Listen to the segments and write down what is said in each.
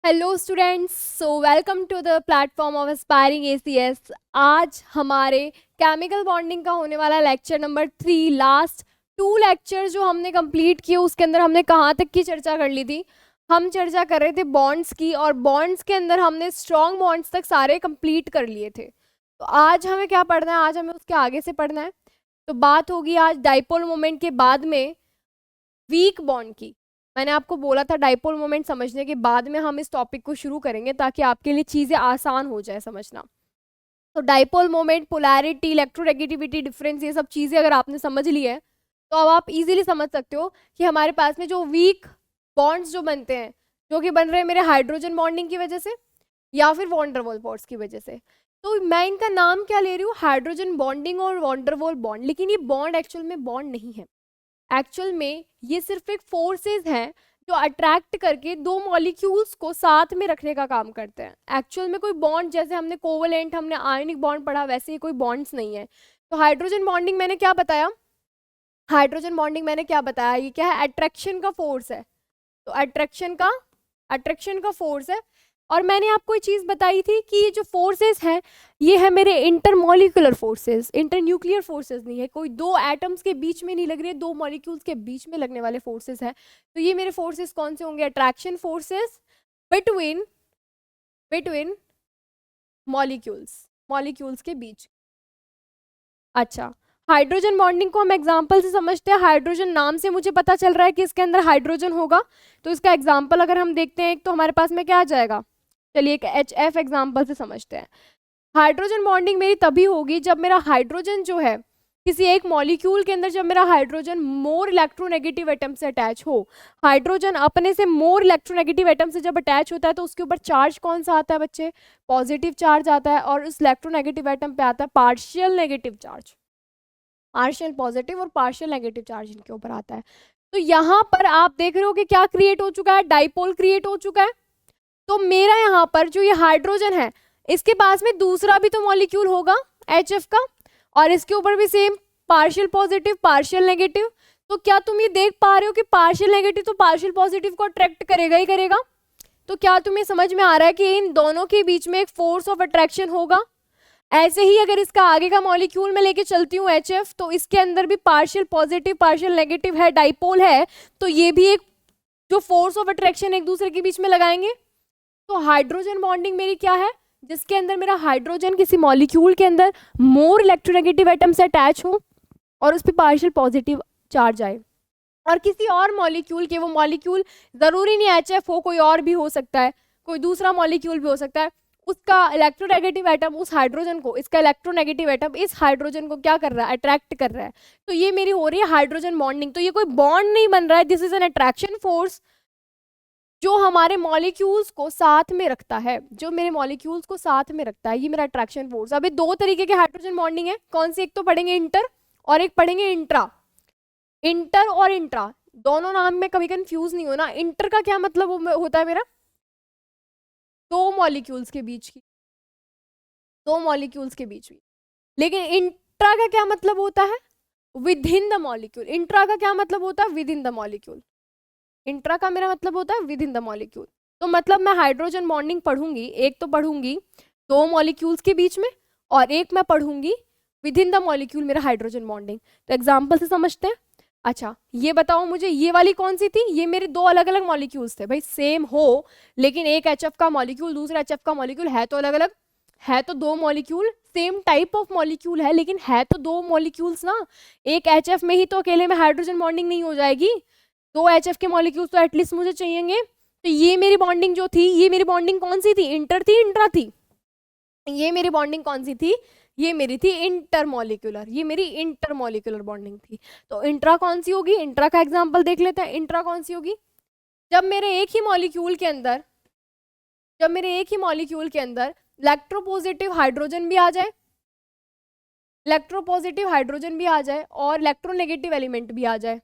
Hello students, so welcome to the platform of aspiring aces. आज हमारे chemical bonding का होने वाला लेक्चर नंबर 3। लास्ट 2 लेक्चर जो हमने कंप्लीट किए उसके अंदर हमने कहाँ तक की चर्चा कर ली थी। हम चर्चा कर रहे थे बॉन्ड्स की, और बॉन्ड्स के अंदर हमने स्ट्रॉन्ग बॉन्ड्स तक सारे कंप्लीट कर लिए थे। तो आज हमें क्या पढ़ना है, आज हमें उसके आगे से पढ़ना है। तो बात होगी आज डाइपोल मोमेंट के बाद में वीक बॉन्ड की। मैंने आपको बोला था डाइपोल मोमेंट समझने के बाद में हम इस टॉपिक को शुरू करेंगे ताकि आपके लिए चीज़ें आसान हो जाए समझना। तो dipole moment, polarity, electronegativity difference, ये सब चीज़ें अगर आपने समझ ली है तो अब आप इजीली समझ सकते हो कि हमारे पास में जो वीक बॉन्ड्स जो बनते हैं, जो कि बन रहे हैं मेरे हाइड्रोजन बॉन्डिंग की वजह से या फिर वॉन डर वाल बॉन्ड्स की वजह से। तो मैं इनका नाम क्या ले रही हूँ, हाइड्रोजन बॉन्डिंग और वॉन डर वाल बॉन्ड। लेकिन ये बॉन्ड एक्चुअल में बॉन्ड नहीं है। एक्चुअल में ये सिर्फ एक फोर्सेस हैं जो अट्रैक्ट करके दो मॉलिक्यूल्स को साथ में रखने का काम करते हैं। एक्चुअल में कोई बॉन्ड, जैसे हमने कोवलेंट, हमने आयनिक बॉन्ड पढ़ा, वैसे ही कोई बॉन्ड्स नहीं है। तो हाइड्रोजन बॉन्डिंग मैंने क्या बताया, हाइड्रोजन बॉन्डिंग मैंने क्या बताया, ये क्या है, अट्रैक्शन का फोर्स है। तो अट्रैक्शन का फोर्स है। और मैंने आपको एक चीज़ बताई थी कि ये जो फोर्सेस हैं ये है मेरे इंटरमॉलिक्यूलर फोर्सेस, इंटरन्यूक्लियर फोर्सेस नहीं है। कोई दो एटम्स के बीच में नहीं लग रही है, दो मॉलिक्यूल्स के बीच में लगने वाले फोर्सेस हैं। तो ये मेरे फोर्सेस कौन से होंगे, attraction forces between between molecules के बीच। अच्छा, हाइड्रोजन बॉन्डिंग को हम एग्जाम्पल से समझते हैं। हाइड्रोजन नाम से मुझे पता चल रहा है कि इसके अंदर हाइड्रोजन होगा। तो इसका एग्जाम्पल अगर हम देखते हैं, एक तो हमारे पास में क्या आ जाएगा, चलिए एक HF एग्जाम्पल से समझते हैं। हाइड्रोजन बॉन्डिंग मेरी तभी होगी जब मेरा हाइड्रोजन जो है किसी एक मॉलिक्यूल के अंदर, जब मेरा हाइड्रोजन मोर इलेक्ट्रोनेगेटिव एटम से अटैच हो। हाइड्रोजन अपने से मोर इलेक्ट्रोनेगेटिव एटम से जब अटैच होता है तो उसके ऊपर चार्ज कौन सा आता है बच्चे, पॉजिटिव चार्ज आता है। और उस इलेक्ट्रोनेगेटिव एटम पे आता है partial negative charge, partial positive और पार्शियल नेगेटिव चार्ज इनके ऊपर आता है। तो यहाँ पर आप देख रहे हो कि क्या क्रिएट हो चुका है, डाइपोल क्रिएट हो चुका है। तो मेरा यहाँ पर जो ये हाइड्रोजन है इसके पास में दूसरा भी तो मॉलिक्यूल होगा HF का, और इसके ऊपर भी same partial positive partial negative. तो क्या तुम ये देख पा रहे हो कि पार्शियल नेगेटिव तो पार्शियल पॉजिटिव को अट्रैक्ट करेगा ही करेगा। तो क्या तुम्हें समझ में आ रहा है कि इन दोनों के बीच में एक फोर्स ऑफ अट्रैक्शन होगा। ऐसे ही अगर इसका आगे का मॉलिक्यूल में लेके चलती हूँ HF, तो इसके अंदर भी पार्शियल पॉजिटिव पार्शियल नेगेटिव है, डाइपोल है। तो ये भी एक जो फोर्स ऑफ अट्रैक्शन एक दूसरे के बीच में लगाएंगे। तो हाइड्रोजन बॉन्डिंग मेरी क्या है, जिसके अंदर मेरा हाइड्रोजन किसी मॉलिक्यूल के अंदर मोर इलेक्ट्रोनेगेटिव एटम से अटैच हो और उस पर पार्शियल पॉजिटिव चार्ज आए, और किसी और मॉलिक्यूल के, वो मॉलिक्यूल जरूरी नहीं HF हो, कोई और भी हो सकता है, कोई दूसरा मॉलिक्यूल भी हो सकता है, उसका इलेक्ट्रोनेगेटिव एटम उस हाइड्रोजन को, इसका इलेक्ट्रोनेगेटिव एटम इस हाइड्रोजन को क्या कर रहा है, अट्रैक्ट कर रहा है। तो ये मेरी हो रही है हाइड्रोजन बॉन्डिंग। तो ये कोई बॉन्ड नहीं बन रहा है, this is an attraction force जो हमारे मॉलिक्यूल्स को साथ में रखता है, जो मेरे मॉलिक्यूल्स को साथ में रखता है, ये मेरा अट्रैक्शन फोर्स। अभी दो तरीके के हाइड्रोजन बॉन्डिंग है, कौन सी, एक तो पढ़ेंगे इंटर और एक पढ़ेंगे इंट्रा। इंटर और इंट्रा दोनों नाम में कभी कंफ्यूज नहीं होना। इंटर का क्या मतलब होता है मेरा, दो मॉलिक्यूल्स के बीच की, दो मॉलिक्यूल्स के बीच में। लेकिन इंट्रा का क्या मतलब होता है, with in the molecule. Intra का क्या मतलब होता है, with in the molecule. Intra का मेरा मतलब होता है विद इन द मॉलिक्यूल। तो मतलब मैं हाइड्रोजन बॉन्डिंग पढ़ूंगी, एक तो पढ़ूंगी दो मॉलिक्यूल्स के बीच में, और एक मैं पढ़ूंगी विद इन द मॉलिक्यूल मेरा हाइड्रोजन बॉन्डिंग। तो एग्जाम्पल से समझते हैं। अच्छा, ये बताओ मुझे, ये वाली कौन सी थी, ये मेरे दो अलग अलग मॉलिक्यूल्स थे। भाई सेम हो, लेकिन एक HF का मॉलिक्यूल दूसरा HF का मॉलिक्यूल है तो अलग अलग, है तो दो molecule, same type of molecule है लेकिन है तो दो मॉलिक्यूल्स ना। एक HF में ही तो अकेले में हाइड्रोजन बॉन्डिंग नहीं हो जाएगी, दो HF के मॉलिक्यूल्स तो एटलीस्ट मुझे चाहिएंगे। तो ये मेरी बॉन्डिंग जो थी, ये मेरी बॉन्डिंग कौन सी थी, इंटर थी इंट्रा थी, ये मेरी बॉन्डिंग कौन सी थी, ये मेरी थी इंटरमॉलिक्यूलर, ये मेरी इंटरमॉलिक्यूलर बॉन्डिंग थी। तो इंट्रा कौन सी होगी, इंट्रा का एग्जांपल देख लेते हैं। इंट्रा कौन सी होगी, जब मेरे एक ही मॉलिक्यूल के अंदर, जब मेरे एक ही मॉलिक्यूल के अंदर इलेक्ट्रोपॉजिटिव हाइड्रोजन भी आ जाए, इलेक्ट्रोपॉजिटिव हाइड्रोजन भी आ जाए और इलेक्ट्रोनेगेटिव एलिमेंट भी आ जाए।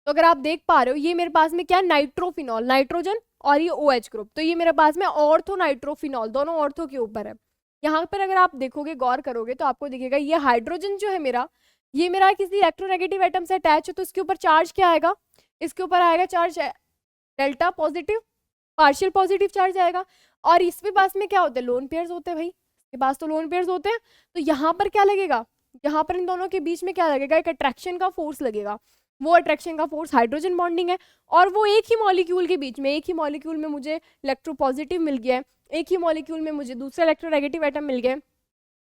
तो अगर आप देख पा रहे हो, ये मेरे पास में क्या, नाइट्रोफिनॉल, नाइट्रोजन और ये OH ग्रुप। तो ये मेरे पास में ऑर्थो नाइट्रोफिनॉल, दोनों ऑर्थो के ऊपर है। यहाँ पर अगर आप देखोगे, गौर करोगे तो आपको दिखेगा ये हाइड्रोजन जो है मेरा, ये मेरा किसी इलेक्ट्रोनेगेटिव एटम से अटैच है, तो इसके ऊपर चार्ज क्या आएगा, इसके ऊपर आएगा charge delta positive, partial positive charge आएगा। और इसके पास में क्या होते हैं, लोन पेयर्स होते हैं भाई, इसके पास तो लोन पेयर्स होते हैं। तो यहाँ पर क्या लगेगा, यहाँ पर इन दोनों के बीच में क्या लगेगा, एक अट्रैक्शन का फोर्स लगेगा। वो अट्रैक्शन का फोर्स हाइड्रोजन बॉन्डिंग है, और वो एक ही मॉलिक्यूल के बीच में, एक ही मॉलिक्यूल में मुझे इलेक्ट्रोपॉजिटिव मिल गया है, एक ही मॉलिक्यूल में मुझे दूसरा इलेक्ट्रोनेगेटिव एटम मिल गया,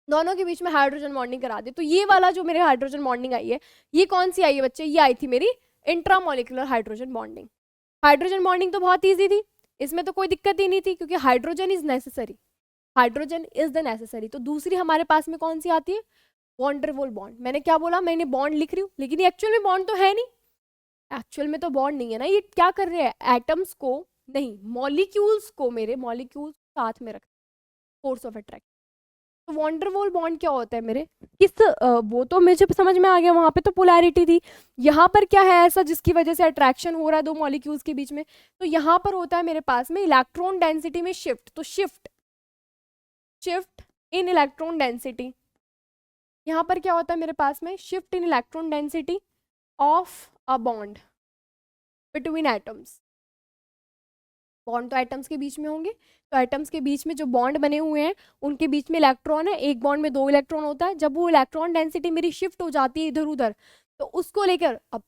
दोनों के बीच में हाइड्रोजन बॉन्डिंग करा दे। तो ये वाला जो मेरे हाइड्रोजन बॉन्डिंग आई है, ये कौन सी आई है बच्चे, ये आई थी मेरी intramolecular hydrogen bonding. Hydrogen bonding तो बहुत ईजी थी, इसमें तो कोई दिक्कत ही नहीं थी, क्योंकि hydrogen is necessary, hydrogen is the necessary. तो दूसरी हमारे पास में कौन सी आती है, वॉन्डरवॉल बॉन्ड। मैंने क्या बोला, मैंने बॉन्ड लिख रही हूँ, लेकिन ये एक्चुअल में बॉन्ड तो है नहीं, एक्चुअल में तो बॉन्ड नहीं है ना, ये क्या कर रहे हैं, एटम्स को नहीं, मॉलिक्यूल्स को, मेरे मॉलिक्यूल्स साथ में रखते, फोर्स ऑफ अट्रैक्शन। तो वॉन्डरवॉल बॉन्ड क्या होता है मेरे, वो तो मुझे समझ में आ गया, वहां पे तो पोलैरिटी थी। यहाँ पर क्या है ऐसा जिसकी वजह से अट्रैक्शन हो रहा है दो मॉलिक्यूल्स के बीच में, तो यहाँ पर होता है मेरे पास में इलेक्ट्रॉन डेंसिटी में शिफ्ट। तो शिफ्ट इन इलेक्ट्रॉन डेंसिटी, यहाँ पर क्या होता है मेरे पास में, shift in electron density of a bond between atoms. Bond तो एटम्स के बीच में होंगे, तो एटम्स के बीच में जो बॉन्ड बने हुए हैं उनके बीच में इलेक्ट्रॉन है, एक बॉन्ड में 2 इलेक्ट्रॉन होता है। जब वो इलेक्ट्रॉन डेंसिटी मेरी शिफ्ट हो जाती है इधर उधर, तो उसको लेकर, अब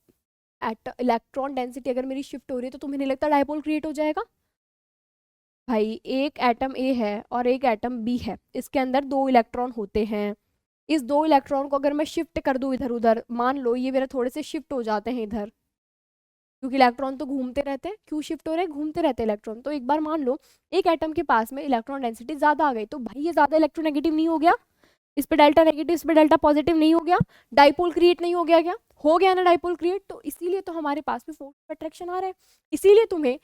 इलेक्ट्रॉन डेंसिटी अगर मेरी शिफ्ट हो रही है तो तुम्हें नहीं लगता डायपोल क्रिएट हो जाएगा भाई। एक एटम ए है और एक एटम बी है, इसके अंदर 2 इलेक्ट्रॉन होते हैं। इस 2 इलेक्ट्रॉन को अगर मैं शिफ्ट कर दूं इधर उधर, मान लो ये मेरे थोड़े से शिफ्ट हो जाते हैं इधर, क्योंकि इलेक्ट्रॉन तो घूमते रहते हैं, क्यों शिफ्ट हो रहे हैं, घूमते रहते हैं इलेक्ट्रॉन। तो एक बार मान लो एक एटम के पास में इलेक्ट्रॉन डेंसिटी ज्यादा आ गई, तो भाई ये ज्यादा इलेक्ट्रोनेगेटिव नहीं हो गया, इस पे डेल्टा नेगेटिव, इस पे डेल्टा पॉजिटिव नहीं हो गया, डाइपोल क्रिएट नहीं हो गया क्या, हो गया ना डाइपोल क्रिएट। तो इसीलिए तो हमारे पास में फोर्स ऑफ अट्रैक्शन आ रहा है, इसीलिए तुम्हें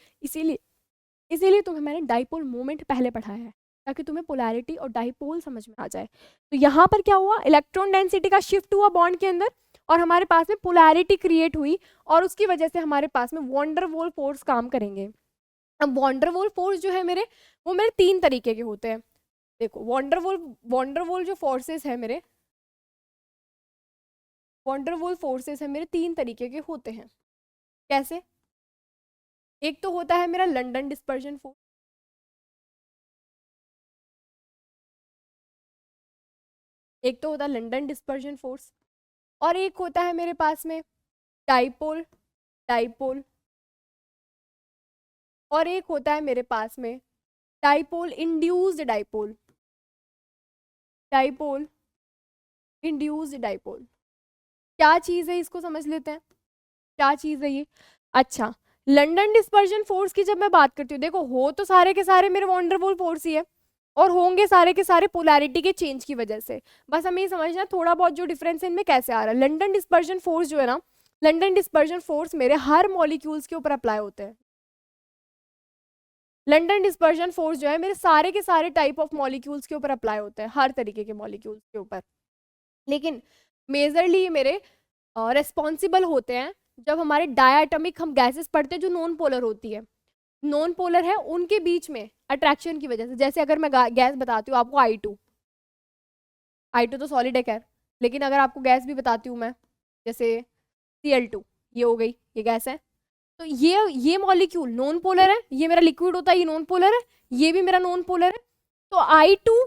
मैंने डाइपोल मोमेंट पहले पढ़ाया है, ताकि तुम्हें पोलैरिटी और डाइपोल समझ में आ जाए। तो यहाँ पर क्या हुआ, इलेक्ट्रॉन डेंसिटी का शिफ्ट हुआ बॉन्ड के अंदर, और हमारे पास में पोलैरिटी क्रिएट हुई, और उसकी वजह से हमारे पास में वॉन्डरवॉल फोर्स काम करेंगे। अब वॉन्डरवॉल फोर्स जो है मेरे, वो मेरे 3 तरीके के होते हैं। देखो वॉन्डरवॉल जो फोर्सेस है मेरे, वॉन्डरवॉल फोर्सेस है मेरे 3 तरीके के होते हैं। कैसे, एक तो होता है मेरा लंदन डिस्पर्जन फोर्स, एक तो होता है लंदन डिस्पर्जन फोर्स, और एक होता है मेरे पास में डाइपोल डाइपोल और एक होता है मेरे पास में dipole induced dipole, dipole induced dipole. क्या चीज़ है, इसको समझ लेते हैं, क्या चीज़ है ये। अच्छा, लंदन डिस्पर्जन फोर्स की जब मैं बात करती हूँ, देखो हो तो सारे के सारे मेरे वॉन्डरवॉल फोर्स ही है, और होंगे सारे के सारे पोलैरिटी के चेंज की वजह से। बस हमें ये समझना है थोड़ा बहुत जो डिफरेंस है इनमें कैसे आ रहा है। लंदन डिस्पर्जन फोर्स जो है ना, लंदन डिस्पर्जन फोर्स मेरे हर मॉलिक्यूल्स के ऊपर अप्लाई होते हैं। लंदन डिस्पर्जन फोर्स जो है मेरे सारे के सारे टाइप ऑफ मॉलिक्यूल्स के ऊपर अप्लाई होते हैं, हर तरीके के मॉलिक्यूल्स के ऊपर। लेकिन मेजरली ये मेरे रेस्पॉन्सिबल होते हैं जब हमारे डायटॉमिक हम गैसेस पढ़ते हैं जो नॉन पोलर होती है, नॉन पोलर है उनके बीच में अट्रैक्शन की वजह से। जैसे अगर मैं गैस बताती हूँ आपको I2 तो सॉलिड है खैर, लेकिन अगर आपको गैस भी बताती हूँ मैं, जैसे Cl2, ये हो गई, ये गैस है। तो ये मॉलिक्यूल नॉन पोलर है, ये मेरा लिक्विड होता है, ये नॉन पोलर है, ये भी मेरा नॉन पोलर है। तो I2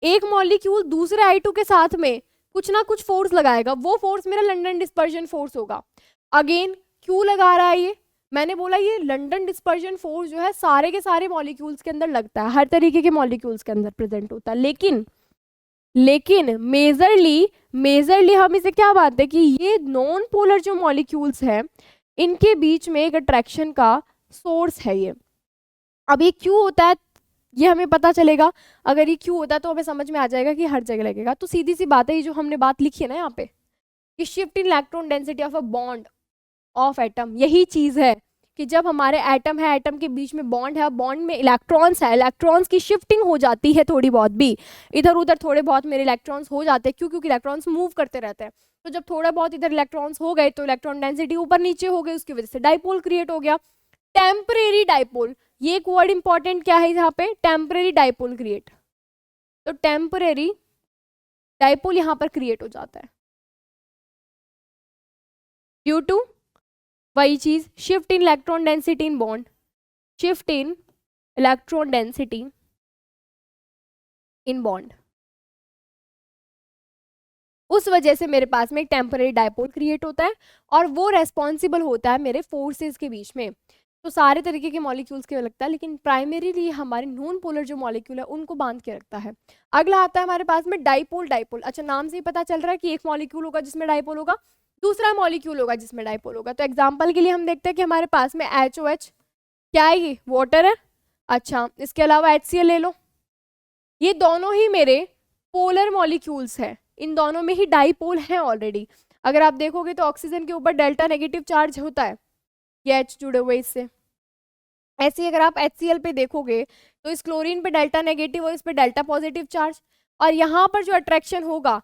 एक मॉलिक्यूल दूसरे I2 के साथ में कुछ ना कुछ फोर्स लगाएगा, वो फोर्स मेरा लंदन डिस्पर्जन फोर्स होगा। अगेन क्यों लगा रहा है ये, मैंने बोला ये लंदन डिस्पर्जन फोर्स जो है सारे के सारे मॉलिक्यूल्स के अंदर लगता है, हर तरीके के मॉलिक्यूल्स के अंदर प्रेजेंट होता है। लेकिन मेजरली हम इसे क्या बात है कि ये नॉन पोलर जो मॉलिक्यूल्स है इनके बीच में एक अट्रैक्शन का सोर्स है ये। अब ये क्यों होता है ये हमें पता चलेगा, अगर ये क्यों होता है तो हमें समझ में आ जाएगा कि हर जगह लगेगा। तो सीधी सी बात है, ये जो हमने बात लिखी है ना यहाँ पे कि shift in electron density of a bond of atom, यही चीज है कि जब हमारे एटम है, एटम के बीच में बॉन्ड है, बॉन्ड में इलेक्ट्रॉन्स है, इलेक्ट्रॉन्स की शिफ्टिंग हो जाती है, थोड़ी बहुत भी इधर उधर थोड़े बहुत मेरे इलेक्ट्रॉन्स हो जाते हैं, क्यों, क्योंकि इलेक्ट्रॉन्स मूव करते रहते हैं। तो जब थोड़ा बहुत इधर इलेक्ट्रॉन्स हो गए तो इलेक्ट्रॉन डेंसिटी ऊपर नीचे हो गई, उसकी वजह से डाइपोल क्रिएट हो गया, टेम्परेरी डाइपोल। ये एक वर्ड इंपॉर्टेंट क्या है यहाँ पे, टेम्परेरी डाइपोल क्रिएट। तो टेम्परेरी डाइपोल यहाँ पर क्रिएट हो जाता है ड्यू टू वही चीज, shift in electron density in bond. Shift in electron density in bond, उस वजह से मेरे पास में एक टेम्पररी डायपोल क्रिएट होता है और वो रेस्पॉन्सिबल होता है मेरे फोर्सेस के बीच में। तो सारे तरीके के मॉलिक्यूल्स के लगता है, लेकिन प्राइमरीली हमारे नॉन पोलर जो मॉलिक्यूल है उनको बांध के रखता है। अगला आता है हमारे पास में डाइपोल। डाइपोल, अच्छा नाम से ही पता चल रहा है कि एक मॉलिक्यूल होगा जिसमें डाइपोल होगा, दूसरा मॉलिक्यूल होगा जिसमें डाइपोल होगा। तो एग्जाम्पल के लिए हम देखते हैं कि हमारे पास में HOH, क्या है ये, वाटर है। अच्छा, इसके अलावा HCl ले लो, ये दोनों ही मेरे पोलर मॉलिक्यूल्स हैं, इन दोनों में ही डाइपोल है ऑलरेडी। अगर आप देखोगे तो ऑक्सीजन के ऊपर डेल्टा नेगेटिव चार्ज होता है, ये H जुड़े हुए इससे। ऐसे ही अगर आप HCl पे देखोगे तो इस क्लोरीन पे डेल्टा नेगेटिव और इस पे डेल्टा पॉजिटिव चार्ज, और यहाँ पर जो अट्रैक्शन होगा,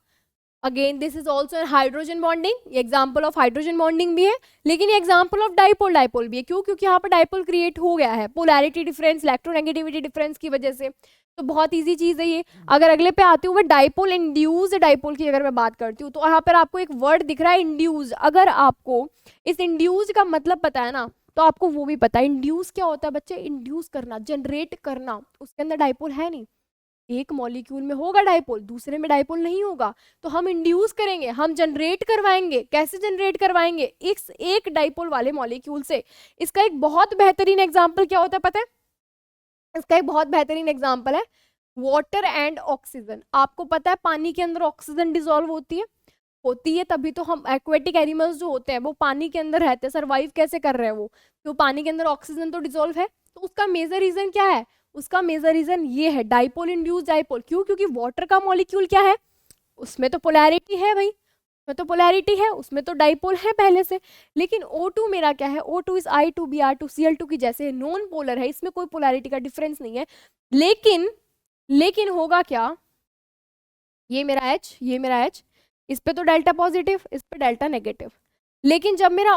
again this is also hydrogen bonding, ये एग्जाम्पल ऑफ हाइड्रोजन बॉन्डिंग भी है, लेकिन ये एग्जाम्पल ऑफ डाइपोल डाइपोल भी है। क्यों? क्योंकि यहाँ पर डाइपोल क्रिएट हो गया है पोलैरिटी डिफरेंस, इलेक्ट्रोनेगेटिविटी डिफरेंस की वजह से। तो बहुत इजी चीज है ये। अगर अगले पे आती हूँ मैं डाइपोल, इंड्यूस्ड डाइपोल की अगर मैं बात करती हूँ, तो यहाँ पर आपको एक वर्ड दिख रहा है इंड्यूस। अगर आपको इस इंड्यूस का मतलब पता है ना, तो आपको वो भी पता है इंड्यूस क्या होता है बच्चे, इंड्यूस करना, जनरेट करना। उसके अंदर डाइपोल है नहीं, एक मॉलिक्यूल में होगा डाइपोल, दूसरे में डाइपोल नहीं होगा, तो हम इंड्यूस करेंगे, हम जनरेट करवाएंगे। कैसे जनरेट करवाएंगे? इस एक डाइपोल वाले मॉलिक्यूल से। इसका एक बहुत बेहतरीन एग्जांपल क्या होता है पता है? इसका एक बहुत बेहतरीन एग्जांपल है वाटर एंड ऑक्सीजन। आपको पता है पानी के अंदर ऑक्सीजन डिसॉल्व होती है, तभी तो हम एक्वेटिक एनिमल्स जो होते हैं वो पानी के अंदर रहते हैं, सर्वाइव कैसे कर रहे हैं वो, तो पानी के अंदर ऑक्सीजन तो डिसॉल्व है। तो उसका मेजर रीजन क्या है? उसका मेजर रीजन ये है डाइपोल इंड्यूस्ड डाइपोल। क्यों? क्योंकि वाटर का मॉलिक्यूल क्या है, उसमें तो पोलैरिटी है भाई, उसमें तो पोलैरिटी है, उसमें तो डाइपोल है पहले से। लेकिन O2 मेरा क्या है, O2 इज I2Br2Cl2 की जैसे नॉन पोलर है, इसमें कोई पोलैरिटी का डिफरेंस नहीं है। लेकिन होगा क्या, ये मेरा H, ये मेरा H, इस पे तो डेल्टा पॉजिटिव, इस पे डेल्टा नेगेटिव। लेकिन जब मेरा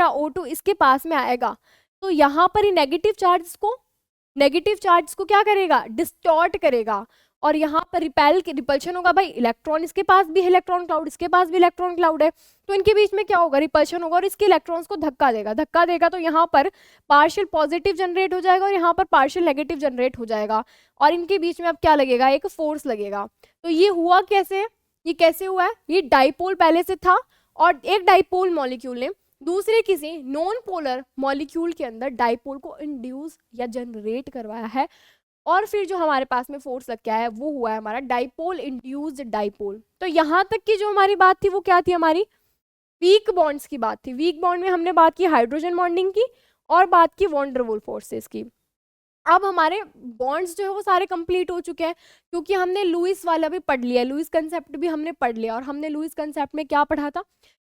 O2 इसके पास में आएगा, तो यहाँ पर ही नेगेटिव चार्ज को क्या करेगा, डिस्टॉर्ट करेगा, और यहाँ पर रिपल्शन होगा। भाई इलेक्ट्रॉन इसके पास भी है, इलेक्ट्रॉन क्लाउड इसके पास भी इलेक्ट्रॉन क्लाउड है, तो इनके बीच में क्या होगा, रिपल्शन होगा, और इसके इलेक्ट्रॉन्स को धक्का देगा, तो यहाँ पर पार्शियल पॉजिटिव जनरेट हो जाएगा और यहाँ पर पार्शियल नेगेटिव जनरेट हो जाएगा, और इनके बीच में अब क्या लगेगा, एक फोर्स लगेगा। तो ये हुआ कैसे, ये कैसे हुआ है, ये डाइपोल पहले से था, और एक डाइपोल मॉलिक्यूल ने दूसरे किसी नॉन पोलर मॉलिक्यूल के अंदर डाइपोल को इंड्यूस या जनरेट करवाया है, और फिर जो हमारे पास में फोर्स लग गया है वो हुआ है हमारा डाइपोल इंड्यूस्ड डाइपोल। तो यहाँ तक की जो हमारी बात थी वो क्या थी, हमारी वीक बॉन्ड्स की बात थी। वीक बॉन्ड में हमने बात की हाइड्रोजन बॉन्डिंग की और बात की वॉन डर वॉल्स फोर्सेस की। अब हमारे बॉन्ड्स जो है वो सारे कंप्लीट हो चुके हैं, क्योंकि हमने लुईस वाला भी पढ़ लिया, लुईस कंसेप्ट भी हमने पढ़ लिया। और हमने लुईस कंसेप्ट में क्या पढ़ा था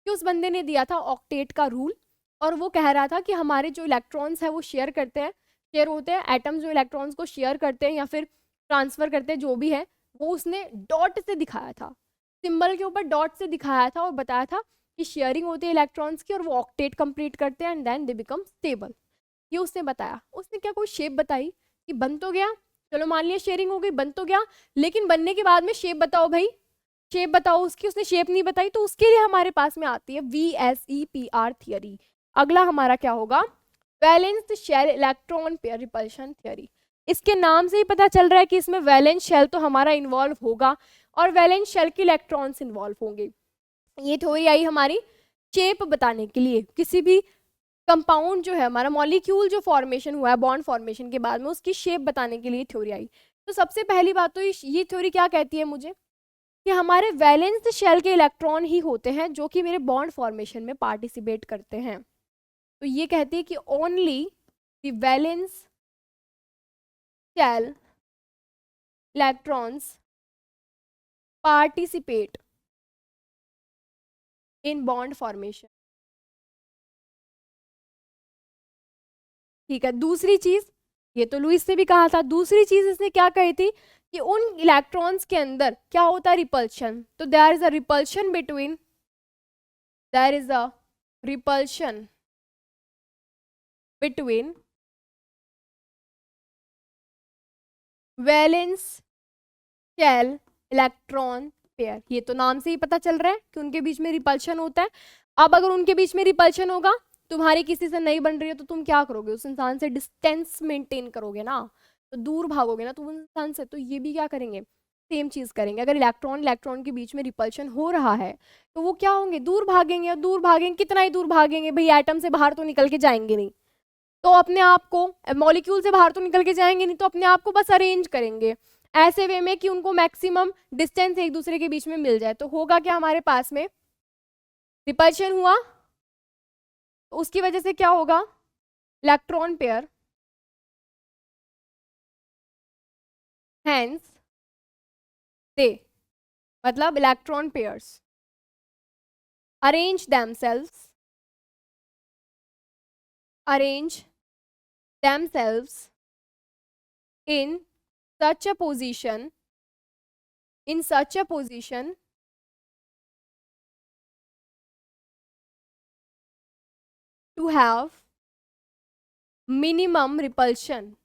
कि उस बंदे ने दिया था ऑक्टेट का रूल, और वो कह रहा था कि हमारे जो इलेक्ट्रॉन्स है वो शेयर होते हैं, एटम्स जो इलेक्ट्रॉन्स को शेयर करते हैं या फिर ट्रांसफर करते हैं, जो भी है वो उसने डॉट से दिखाया था, सिंबल के ऊपर डॉट से दिखाया था, और बताया था कि शेयरिंग होती है इलेक्ट्रॉन्स की, और वो ऑक्टेट कंप्लीट करते हैं and then they become stable. ये उसने बताया। उसने क्या कोई शेप बताई कि बन तो गया, चलो मान लिया शेयरिंग हो गई, बन तो गया, लेकिन बनने के बाद में शेप बताओ भाई, शेप बताओ उसकी। उसने शेप नहीं बताई, तो उसके लिए हमारे पास में आती है VSEPR थियरी। अगला हमारा क्या होगा, valence shell electron pair repulsion theory. इसके नाम से ही पता चल रहा है कि इसमें वैलेंस शेल तो हमारा इन्वॉल्व होगा, और वैलेंस शेल के इलेक्ट्रॉन्स इन्वॉल्व होंगे। ये थ्योरी आई हमारी शेप बताने के लिए, किसी भी कंपाउंड जो है हमारा मॉलिक्यूल जो फॉर्मेशन हुआ है बॉन्ड फॉर्मेशन के बाद में, उसकी शेप बताने के लिए थ्योरी आई। तो सबसे पहली बात तो ये थ्योरी क्या कहती है मुझे, कि हमारे वैलेंस शेल के इलेक्ट्रॉन ही होते हैं जो कि मेरे बॉन्ड फॉर्मेशन में पार्टिसिपेट करते हैं। तो ये कहती है कि only the valence shell electrons participate in bond formation. ठीक है, दूसरी चीज, ये तो लुईस ने भी कहा था, दूसरी चीज इसने क्या कही थी कि उन इलेक्ट्रॉन्स के अंदर क्या होता है, रिपल्शन। तो there is a repulsion between valence shell electron pair. ये तो नाम से ही पता चल रहा है कि उनके बीच में रिपल्शन होता है। अब अगर उनके बीच में रिपल्शन होगा तुम्हारी किसी से नहीं बन रही है तो तुम क्या करोगे, उस इंसान से डिस्टेंस मेंटेन करोगे ना, तो दूर भागोगे ना तुम उस इंसान से। तो ये भी क्या करेंगे, सेम चीज करेंगे। अगर इलेक्ट्रॉन इलेक्ट्रॉन के बीच में रिपल्शन हो रहा है तो वो क्या होंगे, दूर भागेंगे। और दूर भागेंगे, कितना ही दूर भागेंगे भाई, एटम से बाहर तो निकल के जाएंगे नहीं, तो अपने आप को, मॉलिक्यूल से बाहर तो निकल के जाएंगे नहीं, तो अपने आप को बस अरेंज करेंगे ऐसे वे में कि उनको मैक्सिमम डिस्टेंस एक दूसरे के बीच में मिल जाए। तो होगा क्या, हमारे पास में रिपल्शन हुआ, तो उसकी वजह से क्या होगा, इलेक्ट्रॉन पेयर, हेंस दे, मतलब electron pairs arrange themselves in such a position to have minimum repulsion।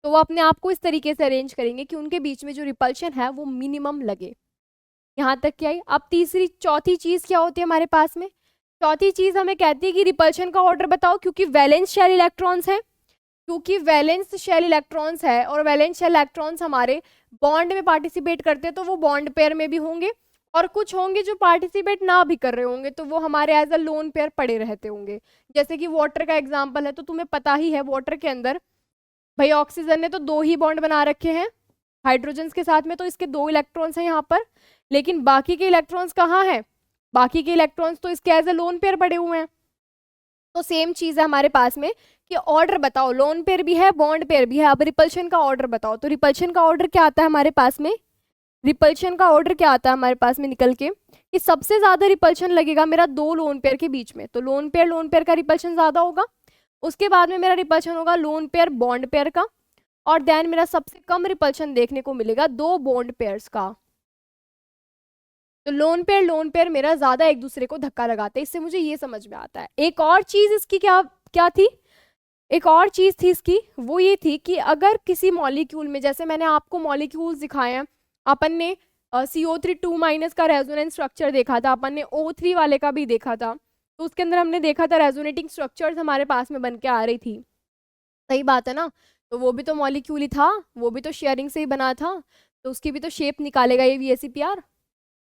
तो वो अपने आप को इस तरीके से अरेंज करेंगे कि उनके बीच में जो रिपल्शन है वो मिनिमम लगे। यहाँ तक क्या है। अब चौथी चीज क्या होती है हमारे पास में, चौथी चीज हमें कहती है कि रिपल्शन का ऑर्डर बताओ, क्योंकि वैलेंस शेल इलेक्ट्रॉन्स है, और वैलेंस शेल इलेक्ट्रॉन्स हमारे बॉन्ड में पार्टिसिपेट करते हैं, तो वो बॉन्ड पेयर में भी होंगे, और कुछ होंगे जो पार्टिसिपेट ना भी कर रहे होंगे, तो वो हमारे एज अ लोन पेयर पड़े रहते होंगे। जैसे कि वाटर का एग्जाम्पल है, तो तुम्हें पता ही है वाटर के अंदर भाई ऑक्सीजन ने तो 2 ही बॉन्ड बना रखे हैं हाइड्रोजन के साथ में, तो इसके 2 इलेक्ट्रॉन्स हैं यहाँ पर, लेकिन बाकी के इलेक्ट्रॉन्स कहाँ हैं, बाकी के इलेक्ट्रॉन्स तो इसके एज अ लोन पेयर पड़े हुए हैं। तो सेम चीज है हमारे पास में कि ऑर्डर बताओ, लोन पेयर भी है बॉन्ड पेयर भी है, अब रिपल्शन का ऑर्डर बताओ। तो रिपल्शन का ऑर्डर क्या आता है हमारे पास में, निकल के कि सबसे ज्यादा रिपल्शन लगेगा मेरा 2 लोन पेयर के बीच में, तो लोन पेयर का रिपल्शन ज्यादा होगा। उसके बाद में मेरा रिपल्शन होगा लोन पेयर बॉन्ड पेयर का, और देन मेरा सबसे कम रिपल्शन देखने को मिलेगा 2 बॉन्ड पेयर्स का। तो लोन पेयर मेरा ज्यादा एक दूसरे को धक्का लगाते हैं, इससे मुझे ये समझ में आता है। एक और चीज इसकी क्या थी, एक और चीज थी इसकी, वो ये थी कि अगर किसी मॉलिक्यूल में, जैसे मैंने आपको मॉलिक्यूल्स दिखाए हैं, अपन ने CO3 2- का रेजोनेंस स्ट्रक्चर देखा था, अपन ने O3 वाले का भी देखा था, तो उसके अंदर हमने देखा था रेजोनेटिंग स्ट्रक्चर्स हमारे पास में बन के आ रही थी, सही बात है ना। तो वो भी तो मॉलिक्यूल ही था, वो भी तो शेयरिंग से ही बना था, तो उसकी भी तो शेप निकालेगा ये VSEPR।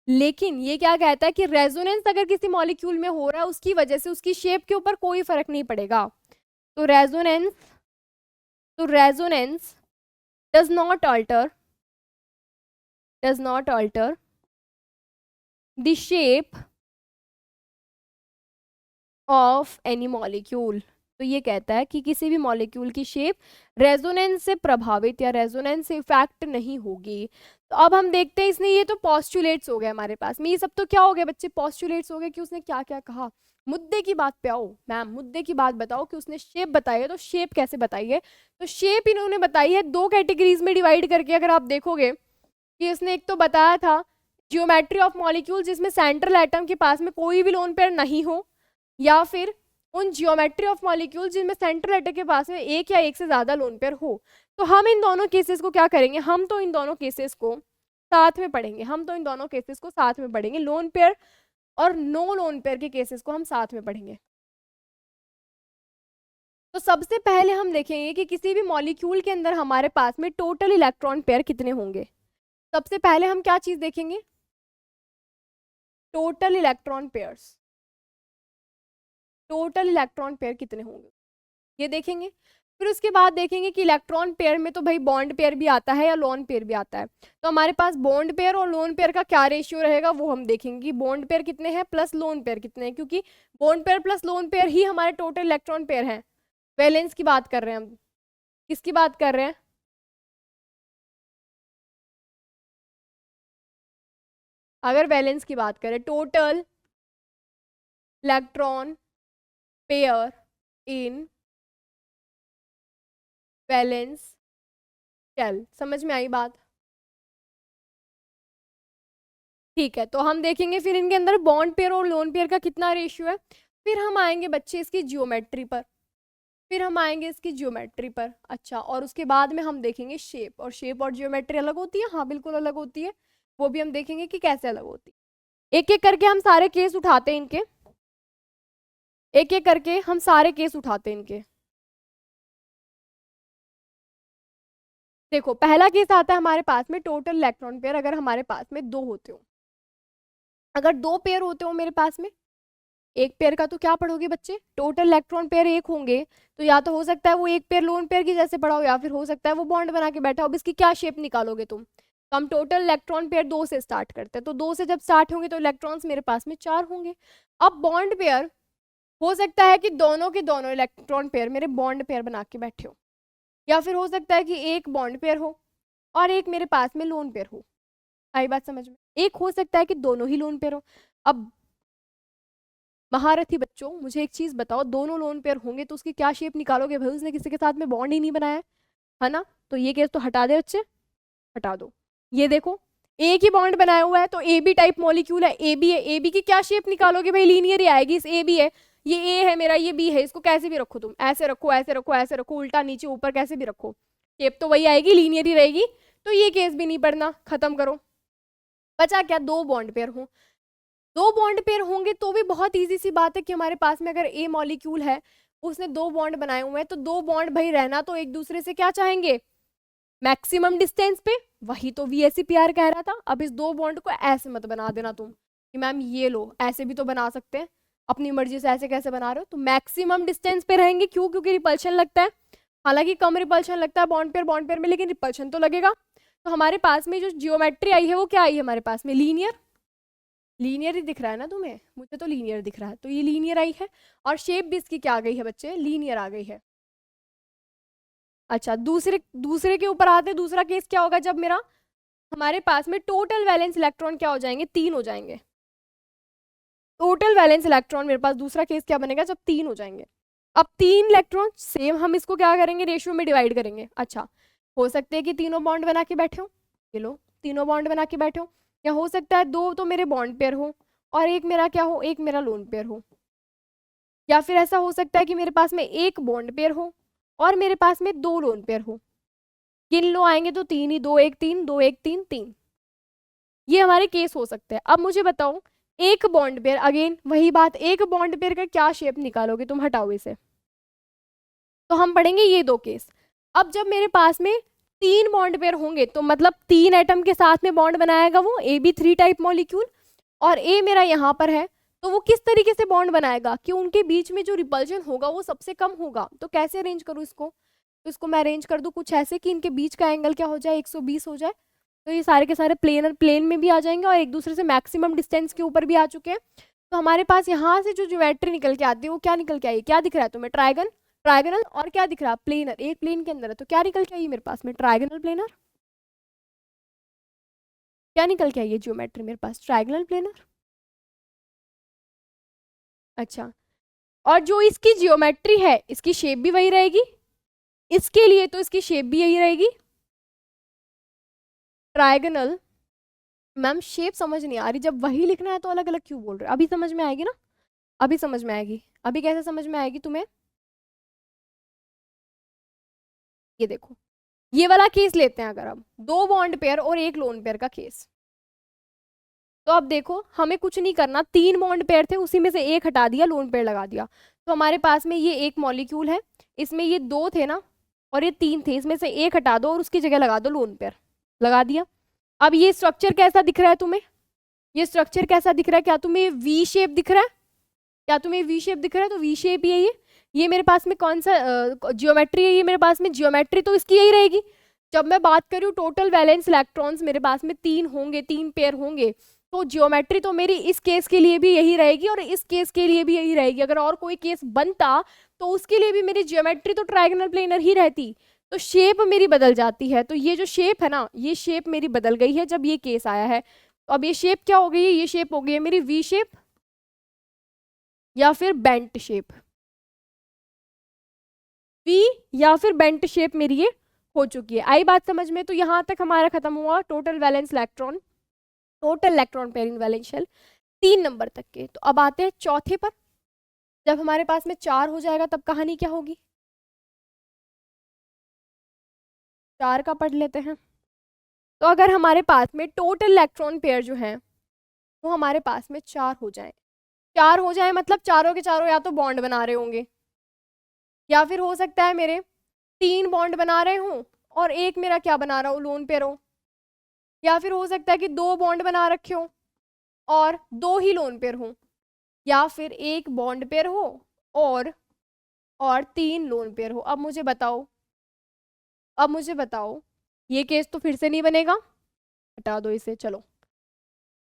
लेकिन ये क्या कहता है कि रेजोनेंस अगर किसी मॉलिक्यूल में हो रहा है, उसकी वजह से उसकी शेप के ऊपर कोई फर्क नहीं पड़ेगा। तो resonance does not alter the shape of any molecule। तो ये कहता है कि किसी भी मॉलिक्यूल की शेप रेजोनेंस से प्रभावित या रेजोनेंस से इफेक्ट नहीं होगी। तो अब हम देखते हैं, इसने ये तो पॉस्टुलेट्स हो गए हमारे पास में, ये सब तो क्या हो गए बच्चे, पॉस्टुलेट्स हो गए कि उसने क्या क्या कहा। मुद्दे की बात पे आओ, मैम मुद्दे की बात बताओ कि उसने शेप बताई है, तो शेप कैसे बताई है। तो शेप इन्होंने बताई है 2 कैटेगरीज में डिवाइड करके। अगर आप देखोगे कि इसने एक तो बताया था जियोमेट्री ऑफ मॉलिक्यूल, जिसमें सेंट्रल एटम के पास में कोई भी लोन पेयर नहीं हो, या फिर उन जियोमेट्री ऑफ मॉलिक्यूल जिनमें सेंट्रल एटम के पास में एक या एक से ज्यादा लोन पेयर हो। तो हम इन दोनों केसेस को क्या करेंगे, हम तो इन दोनों केसेस को साथ में पढ़ेंगे, लोन पेयर और नो लोन पेयर के केसेस को हम साथ में पढ़ेंगे। तो सबसे पहले हम देखेंगे कि किसी भी मॉलिक्यूल के अंदर हमारे पास में टोटल इलेक्ट्रॉन पेयर कितने होंगे। सबसे पहले हम क्या चीज देखेंगे, टोटल इलेक्ट्रॉन पेयर कितने होंगे ये देखेंगे। फिर उसके बाद देखेंगे कि इलेक्ट्रॉन पेयर में तो भाई बॉन्ड पेयर भी आता है या लोन पेयर भी आता है, तो हमारे पास बॉन्ड पेयर और लोन पेयर का क्या रेशियो रहेगा वो हम देखेंगे कि बॉन्ड पेयर कितने हैं प्लस लोन पेयर कितने हैं, क्योंकि bond pair plus lone pair ही हमारे टोटल इलेक्ट्रॉन पेयर हैं। वैलेंस की बात कर रहे हैं हम, किसकी बात कर रहे हैं, अगर वैलेंस की बात करें, total electron pair in valence shell. समझ में आई बात, ठीक है। तो हम देखेंगे फिर इनके अंदर बॉन्ड पेयर और लोन पेयर का कितना रेशियो है। फिर हम आएंगे बच्चे इसकी जियोमेट्री पर, अच्छा, और उसके बाद में हम देखेंगे शेप, और शेप और जियोमेट्री अलग होती है, हाँ बिल्कुल अलग होती है, वो भी हम देखेंगे कि कैसे अलग होती है। एक एक करके हम सारे केस उठाते हैं इनके, एक एक करके हम सारे केस उठाते हैं इनके। देखो पहला केस आता है हमारे पास में टोटल इलेक्ट्रॉन पेयर अगर हमारे पास में दो होते हो, अगर दो पेयर होते हो मेरे पास में, एक पेयर का तो क्या पढ़ोगे बच्चे, टोटल इलेक्ट्रॉन पेयर एक होंगे, तो या तो हो सकता है वो एक पेयर लोन पेयर की जैसे पढ़ा हो, या फिर हो सकता है वो बॉन्ड बना के बैठा हो। अब इसकी क्या शेप निकालोगे तुम, तो हम टोटल इलेक्ट्रॉन पेयर दो से स्टार्ट करते हैं, तो दो से जब स्टार्ट होंगे तो इलेक्ट्रॉन्स मेरे पास में चार होंगे। अब बॉन्ड पेयर हो सकता है कि दोनों के दोनों इलेक्ट्रॉन पेयर मेरे बॉन्ड पेयर बना के बैठे हो, या फिर हो सकता है कि एक बॉन्ड पेयर हो और एक मेरे पास में लोन पेयर हो। आई बात समझ में, एक हो सकता है कि दोनों ही लोन पेयर हो। अब महारथी बच्चों मुझे एक चीज बताओ, दोनों लोन पेयर होंगे तो उसकी क्या शेप निकालोगे भाई, उसने किसी के साथ में बॉन्ड ही नहीं बनाया है ना, तो ये केस तो हटा दे बच्चे, हटा दो। ये देखो एक ही बॉन्ड बनाया हुआ है, तो ए बी टाइप मॉलिक्यूल है, ए बी है, ए बी की क्या शेप निकालोगे भाई, लीनियर ही आएगी। इस ए बी है, ये ए है मेरा, ये बी है, इसको कैसे भी रखो तुम, ऐसे रखो ऐसे रखो ऐसे रखो, उल्टा नीचे ऊपर कैसे भी रखो, शेप तो वही आएगी, लीनियर ही रहेगी। तो ये केस भी नहीं पढ़ना, खत्म करो। बचा क्या, दो बॉन्ड पेयर हो, दो बॉन्ड पेयर होंगे तो भी बहुत इजी सी बात है कि हमारे पास में अगर ए मॉलिक्यूल है उसने दो बॉन्ड बनाए हुए हैं, तो दो बॉन्ड भाई रहना तो एक दूसरे से क्या चाहेंगे, मैक्सिमम डिस्टेंस पे, वही तो VSEPR कह रहा था। अब इस दो बॉन्ड को ऐसे मत बना देना तुम कि मैम ये लो, ऐसे भी तो बना सकते हैं, अपनी मर्जी से ऐसे कैसे बना रहे हो, तो मैक्सिमम डिस्टेंस पे रहेंगे, क्यों, क्योंकि रिपल्शन लगता है, हालांकि कम रिपल्शन लगता है बॉन्ड पेयर में, लेकिन रिपल्शन तो लगेगा। तो हमारे पास में जो जियोमेट्री आई है वो क्या आई है हमारे पास में, लीनियर, लीनियर ही दिख रहा है ना तुम्हें, मुझे तो लीनियर दिख रहा है, तो ये लीनियर आई है, और शेप भी इसकी क्या आ गई है बच्चे, लीनियर आ गई है। अच्छा दूसरे दूसरे के ऊपर आते हैं, दूसरा केस क्या होगा, जब मेरा हमारे पास में टोटल वैलेंस इलेक्ट्रॉन क्या हो जाएंगे, तीन हो जाएंगे। टोटल वैलेंस इलेक्ट्रॉन मेरे पास दूसरा केस क्या बनेगा, जब तीन हो जाएंगे। अब तीन इलेक्ट्रॉन सेम हम इसको क्या करेंगे, रेशियो में डिवाइड करेंगे। अच्छा हो सकते हैं कि तीनों बॉन्ड बना के बैठे हो, ये लो तीनों बॉन्ड बना के बैठे हो, या हो सकता है दो तो मेरे बॉन्ड पेयर हो और एक मेरा क्या हो, एक मेरा लोन पेयर हो, या फिर ऐसा हो सकता है कि मेरे पास में एक बॉन्ड पेयर हो और मेरे पास में दो लोन पेयर हो। गिन लो आएंगे तो तीन ही, दो एक तीन, दो एक तीन, तीन, ये हमारे केस हो सकते हैं। अब मुझे बताओ एक बॉन्ड पेयर, अगेन वही बात, एक बॉन्ड पेयर का क्या शेप निकालोगे तुम, हटाओ इसे, तो हम पढ़ेंगे ये दो केस। अब जब मेरे पास में तीन बॉन्ड पेयर होंगे तो मतलब तीन एटम के साथ में बॉन्ड बनाएगा वो AB3 टाइप मॉलिक्यूल, और ए मेरा यहाँ पर है, तो वो किस तरीके से बॉन्ड बनाएगा कि उनके बीच में जो रिपल्जन होगा वो सबसे कम होगा। तो कैसे अरेंज करूँ इसको, तो इसको मैं अरेंज कर दूँ कुछ ऐसे कि इनके बीच का एंगल क्या हो जाए, 120 हो जाए, तो ये सारे के सारे प्लेन में भी आ जाएंगे और एक दूसरे से मैक्सिमम डिस्टेंस के ऊपर भी आ चुके हैं। तो हमारे पास यहाँ से जो ज्योमेट्री निकल के आती है वो क्या निकल के आई, क्या दिख रहा है तुम्हें, ट्राइगन, ट्राइगनल, और क्या दिख रहा है, प्लेनर, एक प्लेन के अंदर है, तो क्या निकल के आई मेरे पास में, ट्राइगनल प्लेनर, क्या निकल के आई है ज्योमेट्री मेरे पास, ट्राइगनल प्लेनर। अच्छा और जो इसकी जियोमेट्री है इसकी शेप भी वही रहेगी, इसके लिए तो इसकी शेप भी यही रहेगी, ट्राइगनल। मैम शेप समझ नहीं आ रही, जब वही लिखना है तो अलग अलग क्यों बोल रहे हो, अभी समझ में आएगी ना, अभी समझ में आएगी, अभी कैसे समझ में आएगी तुम्हें, ये देखो ये वाला केस लेते हैं, अगर हम दो बॉन्ड पेयर और एक लोन पेयर का केस, तो अब देखो हमें कुछ नहीं करना, तीन बॉन्ड पेयर थे उसी में से एक हटा दिया, लोन पेयर लगा दिया, तो हमारे पास में ये एक मॉलिक्यूल है, इसमें ये दो थे ना और ये तीन थे, इसमें से एक हटा दो और उसकी जगह लगा दो लोन पेयर, लगा दिया। अब ये स्ट्रक्चर कैसा दिख रहा है तुम्हें, ये स्ट्रक्चर कैसा दिख रहा है, क्या तुम्हें वी शेप दिख रहा है, क्या तुम्हें वी शेप दिख रहा है, तो वी शेप ही है ये मेरे पास में कौन सा जियोमेट्री है, ये मेरे पास में जियोमेट्री तो इसकी यही रहेगी। जब मैं बात करूँ टोटल वैलेंस इलेक्ट्रॉन्स मेरे पास में तीन होंगे, तीन पेयर होंगे, तो जियोमेट्री तो मेरी इस केस के लिए भी यही रहेगी और इस केस के लिए भी यही रहेगी। अगर और कोई केस बनता तो उसके लिए भी मेरी जियोमेट्री तो ट्राइगोनल प्लेनर ही रहती, तो शेप मेरी बदल जाती है। तो ये जो शेप है ना, ये शेप मेरी बदल गई है जब ये केस आया है। तो अब ये शेप क्या हो गई है, ये शेप हो गई है मेरी वी शेप या फिर बेंट शेप, वी या फिर बेंट शेप मेरी ये हो चुकी है। आई बात समझ में, तो यहाँ तक हमारा खत्म हुआ total valence electron, total electron pair in valence shell 3 number तक के। तो अब आते हैं चौथे पर, जब हमारे पास में 4 हो जाएगा तब कहानी क्या होगी, 4 का पढ़ लेते हैं। तो अगर हमारे पास में टोटल इलेक्ट्रॉन पेयर जो है वो हमारे पास में 4 हो जाए। 4 हो जाए मतलब चारों के चारों या तो बॉन्ड बना रहे होंगे, या फिर हो सकता है मेरे 3 बॉन्ड बना रहे हों और एक मेरा क्या बना रहा हो, लोन पेयर हो, या फिर हो सकता है कि 2 बॉन्ड बना रखे हो और 2 ही लोन पेयर हो, या फिर 1 बॉन्ड पेयर हो और 3 लोन पेयर हो। अब मुझे बताओ, ये केस तो फिर से नहीं बनेगा, हटा दो इसे। चलो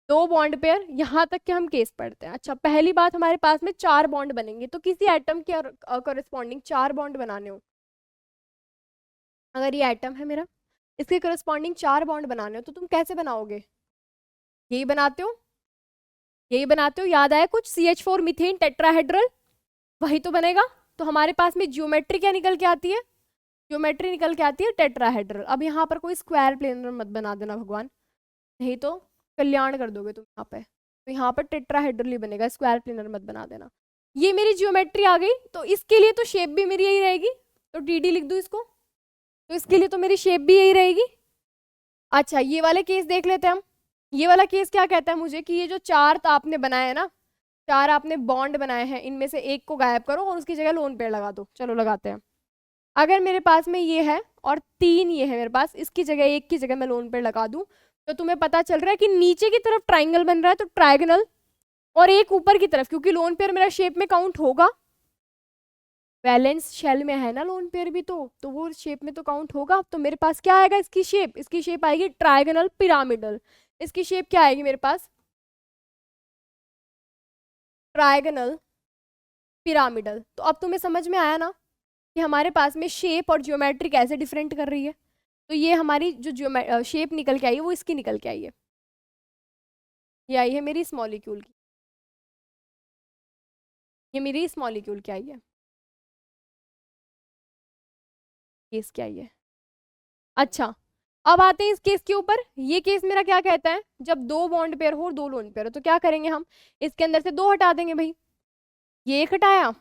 2 बॉन्ड पेयर, यहाँ तक के हम केस पढ़ते हैं। अच्छा, पहली बात हमारे पास में 4 बॉन्ड बनेंगे, तो किसी एटम के करस्पॉन्डिंग 4 बॉन्ड बनाने हो, अगर ये एटम है मेरा, इसके करस्पॉन्डिंग 4 बॉन्ड बनाने हो, तो तुम कैसे बनाओगे? यही बनाते हो, याद आया कुछ? CH4 मीथेन टेट्राहेड्रल, वही तो बनेगा। तो हमारे पास में ज्योमेट्री क्या निकल के आती है? टेट्राहेड्रल। अब यहाँ पर कोई स्क्वायर प्लेनर मत बना देना भगवान, नहीं तो कल्याण कर दोगे तुम यहाँ पे। तो यहाँ पर टेट्राहेड्रल ही बनेगा, स्क्वायर प्लेनर मत बना देना। ये मेरी ज्योमेट्री आ गई, तो इसके लिए तो शेप भी मेरी यही रहेगी, तो TD लिख दूँ इसको, तो इसके लिए तो मेरी शेप भी यही रहेगी। अच्छा, ये वाले केस देख लेते हैं हम। ये वाला केस क्या कहता है मुझे कि ये जो 4 आपने बनाए हैं ना, 4 आपने बॉन्ड बनाए हैं, इनमें से एक को गायब करो और उसकी जगह लोन पेयर लगा दो। चलो लगाते हैं। अगर मेरे पास में ये है और 3 ये है मेरे पास, इसकी जगह, एक की जगह मैं लोन पेयर लगा दूं, तो तुम्हें पता चल रहा है कि नीचे की तरफ ट्राइंगल बन रहा है, तो ट्राइगनल, और एक ऊपर की तरफ, क्योंकि लोन पेयर मेरा शेप में काउंट होगा, वैलेंस शेल में है ना लोन पेयर भी, तो वो शेप में तो काउंट होगा। तो मेरे पास क्या आएगा इसकी शेप आएगी ट्राइगोनल पिरामिडल। इसकी शेप क्या आएगी मेरे पास? Trigonal pyramidal. तो अब तुम्हें समझ में आया ना कि हमारे पास में शेप और ज्योमेट्री कैसे डिफरेंट कर रही है। तो ये हमारी जो शेप निकल के आई है वो इसकी निकल के आई है, ये आई है मेरी इस मॉलिक्यूल की, ये मेरी इस मॉलिक्यूल की आई है, ये इसकी आई है। अच्छा, अब आते हैं इस केस के ऊपर। ये केस मेरा क्या कहता है, जब 2 बॉन्ड पेयर हो और 2 लोन पेयर हो, तो क्या करेंगे हम, इसके अंदर से 2 हटा देंगे भाई, ये एक हटाया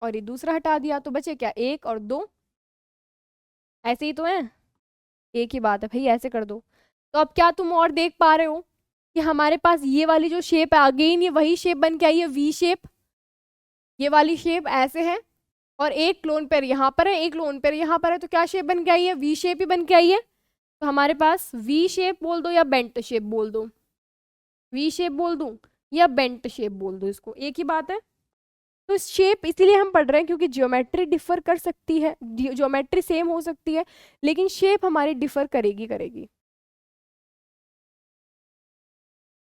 और ये दूसरा हटा दिया, तो बचे क्या, 1 और 2, ऐसे ही तो है, एक ही बात है भाई, ऐसे कर दो। तो अब क्या तुम और देख पा रहे हो कि हमारे पास ये वाली जो शेप है, अगेन ये वही शेप बन के आई है, V शेप, ये वाली शेप ऐसे है, और एक लोन पेयर यहाँ पर है, एक लोन पेयर यहाँ पर है, तो क्या शेप बन के आई है, V शेप ही बन के आई है। तो हमारे पास V शेप बोल दो या बेंट शेप बोल दो, V शेप बोल दूं या बेंट शेप बोल दो, इसको एक ही बात है। तो शेप इसीलिए हम पढ़ रहे हैं क्योंकि ज्योमेट्री डिफर कर सकती है, ज्योमेट्री सेम हो सकती है, लेकिन शेप हमारी डिफर करेगी।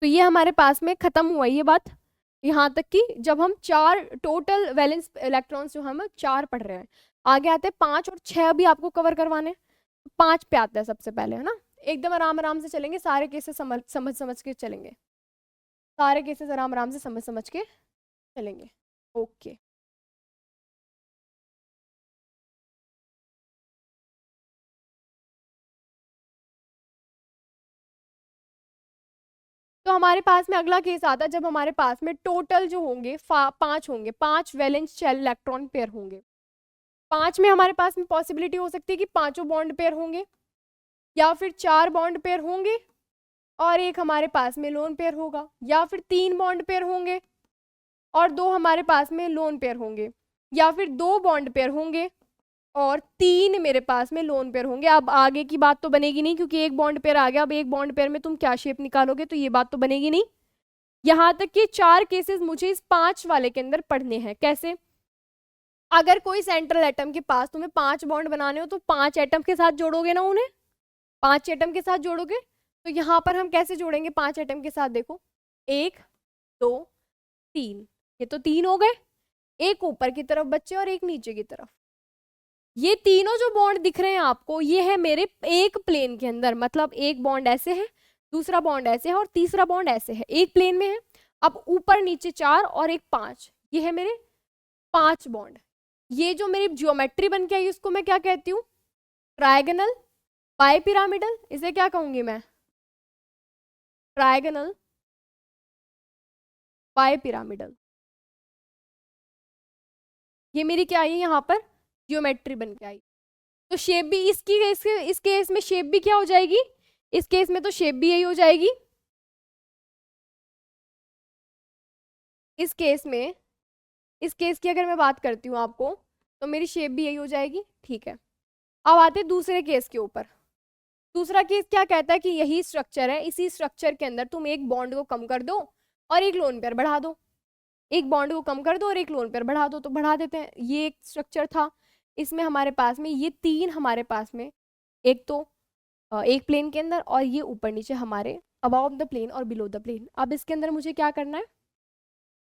तो ये हमारे पास में खत्म हुआ ये बात, यहाँ तक कि जब हम 4 टोटल वैलेंस इलेक्ट्रॉन्स जो हम 4 पढ़ रहे हैं। आगे आते हैं 5 और 6 अभी आपको कवर करवाने। 5 पे आते हैं सबसे पहले, है ना, एकदम आराम आराम से चलेंगे, सारे केसेस समझ के चलेंगे, सारे केसेस आराम आराम से समझ के चलेंगे। ओके, तो हमारे पास में अगला केस आता है जब हमारे पास में टोटल जो होंगे 5 होंगे, 5 वैलेंस शेल इलेक्ट्रॉन पेयर होंगे। 5 में हमारे पास में पॉसिबिलिटी हो सकती है कि 5 बॉन्ड पेयर होंगे, या फिर 4 बॉन्ड पेयर होंगे और एक हमारे पास में लोन पेयर होगा, या फिर 3 बॉन्ड पेयर होंगे और 2 हमारे पास में लोन पेयर होंगे, या फिर 2 बॉन्ड पेयर होंगे और 3 मेरे पास में लोन पेयर होंगे। अब आगे की बात तो बनेगी नहीं क्योंकि एक बॉन्ड पेयर आ गया, अब एक बॉन्ड पेयर में तुम क्या शेप निकालोगे, तो ये बात तो बनेगी नहीं। यहाँ तक कि 4 केसेस मुझे इस 5 वाले के अंदर पढ़ने हैं। कैसे? अगर कोई सेंट्रल एटम के पास तुम्हें 5 बॉन्ड बनाने हो तो 5 एटम के साथ जोड़ोगे ना, उन्हें 5 एटम के साथ जोड़ोगे। तो यहाँ पर हम कैसे जोड़ेंगे 5 एटम के साथ, देखो 1 2 3, ये तो 3 हो गए, एक ऊपर की तरफ बच्चे और एक नीचे की तरफ। ये तीनों जो बॉन्ड दिख रहे हैं आपको, ये है मेरे एक प्लेन के अंदर, मतलब एक बॉन्ड ऐसे है, दूसरा बॉन्ड ऐसे है और तीसरा बॉन्ड ऐसे है, एक प्लेन में है। अब ऊपर नीचे 4 और एक 5, ये है मेरे 5 बॉन्ड। ये जो मेरी ज्योमेट्री बन के आई उसको मैं क्या कहती हूँ, ट्रायगोनल बाइपिरामिडल। इसे क्या कहूंगी मैं, ट्रायगोनल बाइपिरामिडल। ये मेरी क्या आई है यहाँ पर, ज्योमेट्री बन के आई। तो शेप भी इस केस में शेप भी क्या हो जाएगी, इस केस में तो शेप भी यही हो जाएगी, इस केस में, इस केस की अगर मैं बात करती हूँ आपको, तो मेरी शेप भी यही हो जाएगी, ठीक है। अब आते हैं दूसरे केस के ऊपर। दूसरा केस क्या कहता है कि यही स्ट्रक्चर है, इसी स्ट्रक्चर के अंदर तुम एक बॉन्ड को कम कर दो और एक लोन पेयर बढ़ा दो, एक बॉन्ड को कम कर दो और एक लोन पेयर बढ़ा दो, तो बढ़ा देते हैं। ये एक स्ट्रक्चर था, इसमें हमारे पास में ये तीन, हमारे पास में एक तो एक प्लेन के अंदर, और ये ऊपर नीचे हमारे अबाउट द प्लेन और बिलो द प्लेन। अब इसके अंदर मुझे क्या करना है,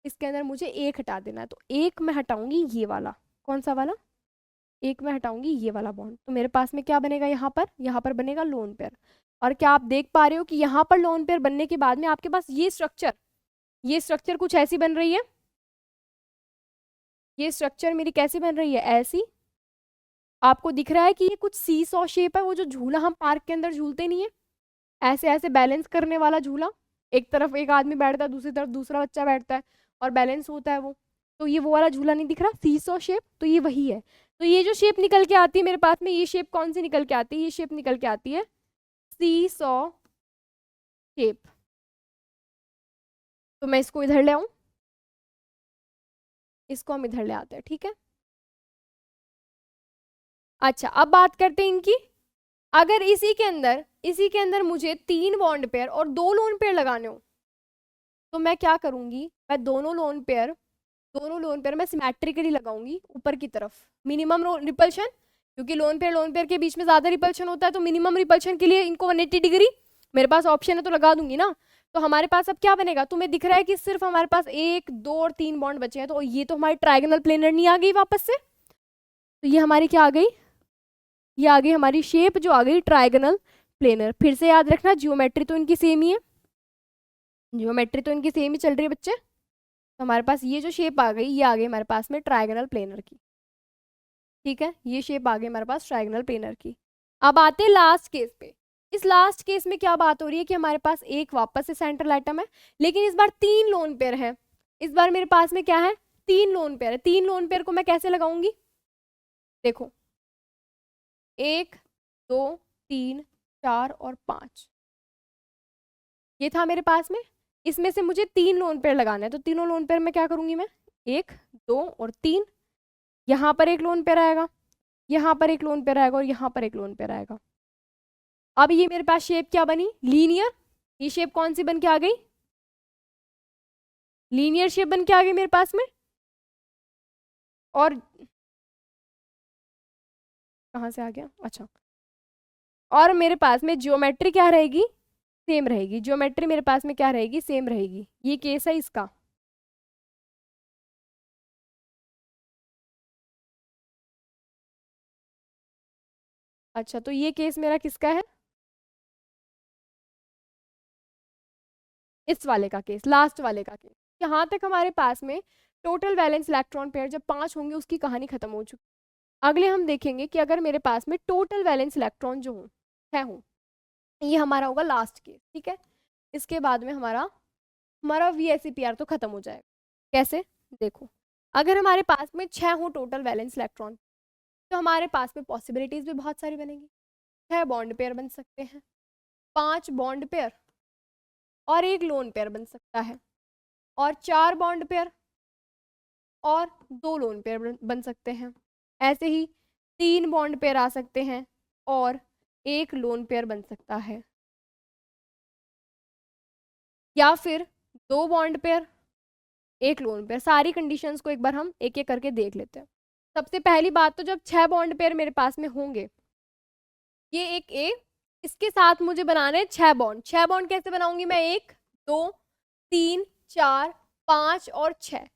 इसके अंदर मुझे एक हटा देना है, तो एक मैं हटाऊंगी ये वाला, कौन सा वाला, एक मैं हटाऊंगी ये वाला बॉन्ड, तो मेरे पास में क्या बनेगा, यहाँ पर बनेगा लोन पेयर। और क्या आप देख पा रहे हो कि यहाँ पर लोन पेयर बनने के बाद में आपके पास ये स्ट्रक्चर कुछ ऐसी बन रही है, ये स्ट्रक्चर मेरी कैसी बन रही है, ऐसी। आपको दिख रहा है कि ये कुछ सी सॉ शेप है, वो जो झूला हम पार्क के अंदर झूलते नहीं है, ऐसे ऐसे बैलेंस करने वाला झूला, एक तरफ एक आदमी बैठता है, दूसरी तरफ दूसरा बच्चा बैठता है और बैलेंस होता है वो, तो ये वो वाला झूला नहीं दिख रहा, सी सॉ शेप, तो ये वही है। तो ये जो शेप निकल के आती है मेरे पास में, ये शेप कौन सी निकल के आती है, ये शेप निकल के आती है सी सॉ शेप। तो मैं इसको इधर ले आऊं, इसको हम इधर ले आते हैं, ठीक है। अच्छा, अब बात करते हैं इनकी। अगर इसी के अंदर मुझे 3 बॉन्ड पेयर और 2 लोन पेयर लगाने हो, तो मैं क्या करूंगी, मैं दोनों लोन पेयर मैं सिमेट्रिकली लगाऊंगी ऊपर की तरफ, मिनिमम रिपल्शन, क्योंकि लोन पेयर के बीच में ज्यादा रिपल्शन होता है, तो मिनिमम रिपल्शन के लिए इनको 180 डिग्री मेरे पास ऑप्शन है, तो लगा दूंगी ना। तो हमारे पास अब क्या बनेगा, तुम्हें दिख रहा है कि सिर्फ हमारे पास 1, 2 और 3 बॉन्ड बचे हैं, तो ये तो हमारी ट्राइगोनल प्लेनर नहीं आ गई वापस से, तो ये हमारी क्या आ गई, ये आ गई हमारी शेप जो आ गई ट्राइगोनल प्लेनर। फिर से याद रखना, जियोमेट्री तो इनकी सेम ही है, जियोमेट्री तो इनकी सेम ही चल रही है बच्चे। तो हमारे पास ये जो शेप आ गई, ये आ गई हमारे पास में ट्राइगोनल प्लेनर की, ठीक है, ये शेप आ गई हमारे पास ट्राइगोनल प्लेनर की। अब आते हैं लास्ट केस पे। इस लास्ट केस में क्या बात हो रही है कि हमारे पास एक वापस से सेंट्रल एटम है, लेकिन इस बार 3 लोन पेयर है। इस बार मेरे पास में क्या है, 3 लोन पेयर है। 3 लोन पेयर को मैं कैसे लगाऊंगी, देखो 1, 2, 3, 4 और 5, ये था मेरे पास में। इसमें से मुझे 3 लोन पेयर लगाना है, तो तीनों लोन पेयर में क्या करूंगी मैं, 1, 2 और 3, यहाँ पर एक लोन पेयर आएगा, यहाँ पर एक लोन पेयर आएगा और यहाँ पर एक लोन पेयर आएगा। अब ये मेरे पास शेप क्या बनी, लीनियर। ये शेप कौन सी बन के आ गई, लीनियर शेप बन के आ गई मेरे पास में। और कहाँ से आ गया, अच्छा, और मेरे पास में ज्योमेट्री क्या रहेगी, सेम रहेगी, ज्योमेट्री मेरे पास में क्या रहेगी, सेम रहेगी। ये केस है इसका। अच्छा, तो ये केस मेरा किसका है, इस वाले का केस, लास्ट वाले का केस। यहाँ तक हमारे पास में टोटल वैलेंस इलेक्ट्रॉन पेयर जब 5 होंगे उसकी कहानी खत्म हो चुकी। अगले हम देखेंगे कि अगर मेरे पास में टोटल वैलेंस इलेक्ट्रॉन जो हो 6 हो, ये हमारा होगा लास्ट केस, ठीक है। इसके बाद में हमारा हमारा VSEPR तो खत्म हो जाएगा। कैसे, देखो, अगर हमारे पास में 6 हो टोटल वैलेंस इलेक्ट्रॉन, तो हमारे पास में पॉसिबिलिटीज भी बहुत सारी बनेंगी। 6 बॉन्ड पेयर बन सकते हैं, 5 बॉन्ड पेयर और एक लोन पेयर बन सकता है, और 4 बॉन्ड पेयर और 2 लोन पेयर बन सकते हैं। ऐसे ही 3 बॉन्ड पेयर आ सकते हैं और एक लोन पेयर बन सकता है, या फिर 2 बॉन्ड पेयर, एक लोन पेयर। सारी कंडीशंस को एक बार हम एक एक करके देख लेते हैं। सबसे पहली बात, तो जब 6 बॉन्ड पेयर मेरे पास में होंगे, ये एक ए, इसके साथ मुझे बनाने 6 बॉन्ड। 6 बॉन्ड कैसे बनाऊंगी मैं, 1, 2, 3, 4, 5 और 6,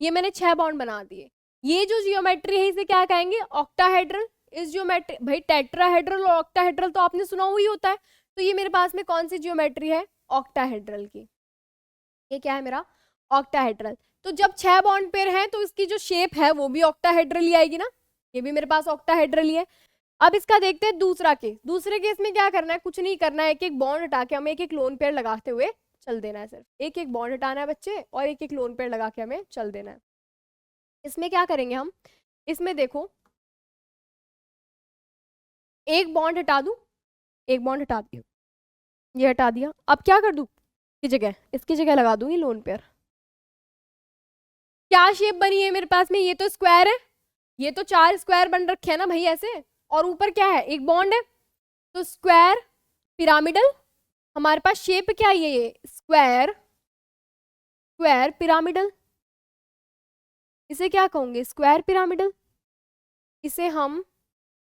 ये मैंने 6 बॉन्ड बना दिए। ये जो जियोमेट्री है इसे क्या कहेंगे, ऑक्टाहेड्रल। इस जियोमेट्री, भाई टेट्राहेड्रल और ऑक्टाहेड्रल तो आपने सुना हुआ ही होता है, तो ये मेरे पास में कौन सी जियोमेट्री है, ऑक्टाहेड्रल की। ये क्या है मेरा, ऑक्टाहेड्रल। तो जब 6 बॉन्ड पेयर हैं तो इसकी जो शेप है वो भी ऑक्टाहेड्रल ही आएगी ना, ये भी मेरे पास ऑक्टाहेड्रल ही है। अब इसका देखते हैं दूसरा केस। दूसरे केस में क्या करना है, कुछ नहीं करना है, एक एक बॉन्ड हटा के हमें एक एक लोन पेयर लगाते हुए चल देना है। सिर्फ एक एक बॉन्ड हटाना है बच्चे, और एक एक लोन पेयर लगा के हमें चल देना है। इसमें क्या करेंगे हम, इसमें देखो, एक बॉन्ड हटा दूं, एक बॉन्ड हटा दिया, ये हटा दिया। अब क्या कर दूं, इसकी जगह लगा दूंगी लोन पेयर। क्या शेप बनी है मेरे पास में, ये तो स्क्वायर है, ये तो 4 स्क्वायर बन रखे हैं ना भाई ऐसे, और ऊपर क्या है, एक बॉन्ड है, तो स्क्वायर पिरामिडल हमारे पास शेप क्या है, ये स्क्वायर स्क्वायर पिरामिडल, इसे क्या कहोगे, स्क्वायर पिरामिडल। इसे हम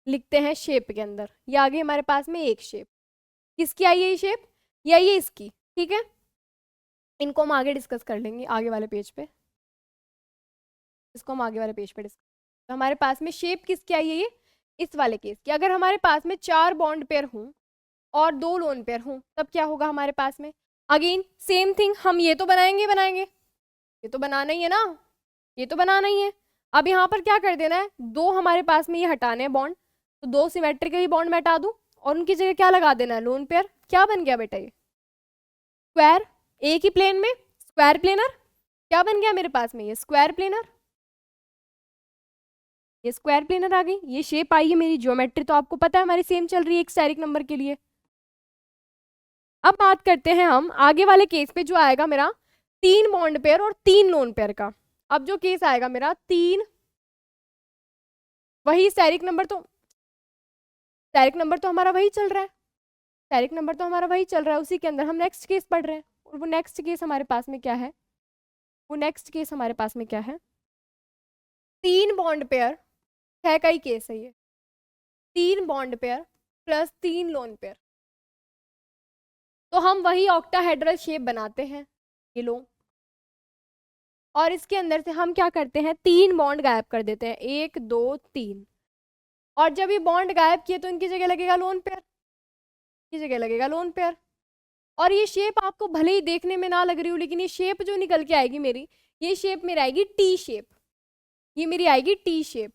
लिखते हैं शेप के अंदर, ये आगे हमारे पास में एक शेप, किसकी आई है ये शेप, ये आई है इसकी, ठीक है। इनको हम आगे डिस्कस कर लेंगे आगे वाले पेज पे, इसको हम आगे वाले पेज पे डिस्कस। तो हमारे पास में शेप किसकी आई है ये, इस वाले केस की। अगर हमारे पास में 4 बॉन्ड पेयर हों और 2 लोन पेयर हों तब क्या होगा हमारे पास में, अगेन सेम थिंग, हम ये तो बनाएंगे, ये तो बनाना ही है ना, ये तो बनाना ही है। अब यहाँ पर क्या कर देना है, 2 हमारे पास में ये हटाने हैं बॉन्ड, तो 2 सिमेट्रिकली बॉन्ड मैं हटा दूँ और उनकी जगह क्या लगा देना है, लोन पेयर। क्या बन गया बेटा, ये स्क्वायर, एक ही प्लेन में स्क्वायर प्लेनर, क्या बन गया मेरे पास में, ये स्क्वायर प्लेनर, ये स्क्वायर प्लेनर आ गई, ये शेप आई है मेरी। ज्योमेट्री तो आपको पता है हमारी सेम चल रही है एक स्टेरिक नंबर के लिए। अब बात करते हैं हम आगे वाले केस पे, जो आएगा मेरा 3 बॉन्ड पेयर और 3 लोन पेयर का। अब जो केस आएगा मेरा 3, वही स्टेरिक नंबर तो हमारा वही चल रहा है, स्टेरिक नंबर तो हमारा वही चल रहा है, उसी के अंदर हम नेक्स्ट केस पढ़ रहे हैं। और वो नेक्स्ट केस हमारे पास में क्या है, वो नेक्स्ट केस हमारे पास में क्या है, 3 बॉन्ड पेयर, 6 का ही केस है ये, 3 bond pair plus 3 lone pair, तो हम वही ऑक्टाहेड्रल शेप बनाते हैं, ये लो। और इसके अंदर से हम क्या करते हैं, 3 बॉन्ड गायब कर देते हैं, 1 2 3, और जब ये बॉन्ड गायब किए तो इनकी जगह लगेगा लोन पेयर, की जगह लगेगा लोन पेयर। और ये शेप आपको भले ही देखने में ना लग रही हो, लेकिन ये शेप जो निकल के आएगी मेरी, ये शेप मेरी आएगी टी शेप, ये मेरी आएगी टी शेप,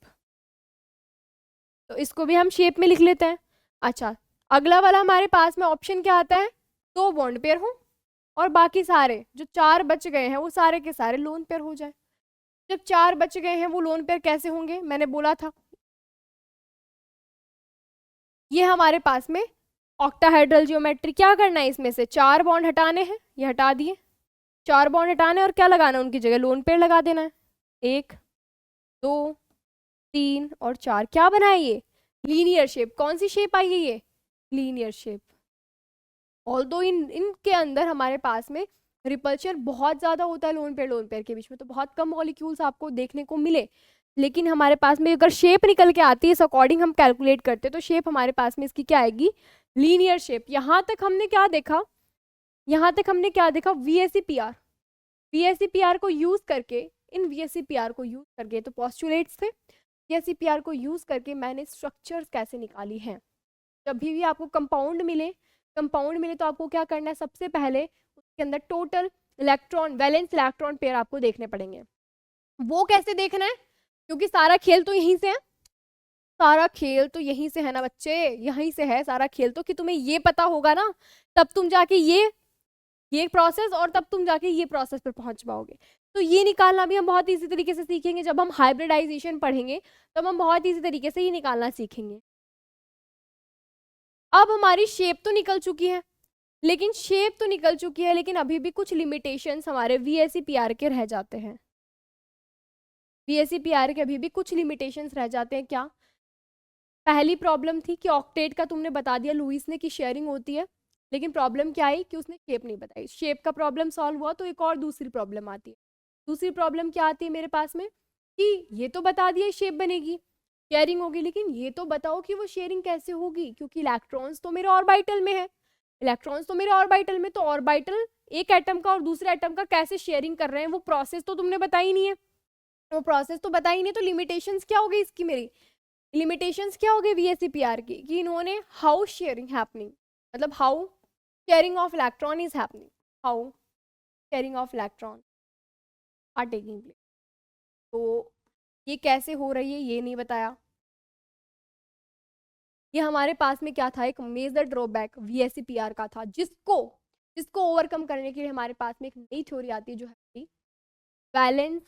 तो इसको भी हम शेप में लिख लेते हैं। अच्छा, अगला वाला हमारे पास में ऑप्शन क्या आता है, 2 बॉन्ड पेयर हो और बाकी सारे जो 4 बच गए हैं वो सारे के सारे लोन पेयर हो जाए। जब 4 बच गए हैं वो लोन पेयर कैसे होंगे, मैंने बोला था ये हमारे पास में ऑक्टाहेड्रल ज्योमेट्री, क्या करना है, इसमें से 4 बॉन्ड हटाने हैं, ये हटा दिए, 4 बॉन्ड हटाने और क्या लगाना है, उनकी जगह लोन पेयर लगा देना है, 1 2 3 और 4, क्या बना है ये, लीनियर शेप। कौन सी शेप आई है ये, लीनियर शेप। ऑल्दो इनके अंदर हमारे पास में रिपल्शन बहुत ज़्यादा होता है लोन पेयर के बीच में, तो बहुत कम मॉलिक्यूल्स आपको देखने को मिले, लेकिन हमारे पास में अगर शेप निकल के आती है इस अकॉर्डिंग हम कैलकुलेट करते हैं, तो शेप हमारे पास में इसकी क्या आएगी, लीनियर शेप। यहाँ तक हमने क्या देखा, VSEPR को यूज करके, इन VSEPR को यूज करके, तो पोस्टुलेट्स थे, VSEPR को यूज करके मैंने स्ट्रक्चर्स कैसे निकाली हैं। जब भी आपको कंपाउंड मिले तो आपको क्या करना है, सबसे पहले उसके अंदर total electron, valence electron pair आपको देखने पड़ेंगे। वो कैसे देखना है, क्योंकि सारा खेल तो यहीं से है, सारा खेल तो यहीं से है ना बच्चे, यहीं से है सारा खेल, तो कि तुम्हें ये पता होगा ना, तब तुम जाके ये प्रोसेस, और तब तुम जाके ये प्रोसेस पर पहुंच पाओगे। तो ये निकालना भी हम बहुत इजी तरीके से सीखेंगे, जब हम हाइब्रिडाइजेशन पढ़ेंगे तब हम बहुत इजी तरीके से ये निकालना सीखेंगे। अब हमारी शेप तो निकल चुकी है, लेकिन अभी भी कुछ लिमिटेशंस हमारे VSEPR के रह जाते हैं, VSEPR के अभी भी कुछ लिमिटेशंस रह जाते हैं। क्या, पहली प्रॉब्लम थी कि ऑक्टेट का तुमने बता दिया लुईस ने कि शेयरिंग होती है, लेकिन प्रॉब्लम क्या आई कि उसने शेप नहीं बताई। शेप का प्रॉब्लम सॉल्व हुआ तो एक और दूसरी प्रॉब्लम आती है। दूसरी प्रॉब्लम क्या आती है मेरे पास में कि ये तो बता दिया शेप बनेगी, शेयरिंग होगी, लेकिन ये तो बताओ कि वो शेयरिंग कैसे होगी, क्योंकि इलेक्ट्रॉन्स तो मेरे ऑर्बिटल में है, तो ऑर्बिटल एक एटम का और दूसरे एटम का कैसे शेयरिंग कर रहे हैं, वो प्रोसेस तो तुमने बताई नहीं है, तो लिमिटेशंस क्या हो गई इसकी, मेरी लिमिटेशंस क्या हो गई VSEPR की, कि इन्होंने हाउ शेयरिंग हैपनिंग, मतलब how sharing of electron is happening, how sharing of electron are taking place, तो ये कैसे हो रही है ये नहीं बताया। ये हमारे पास में क्या था, एक मेजर ड्रॉबैक VSEPR का था, जिसको ओवरकम करने के लिए हमारे पास में एक नई थ्योरी आती है, जो है वैलेंस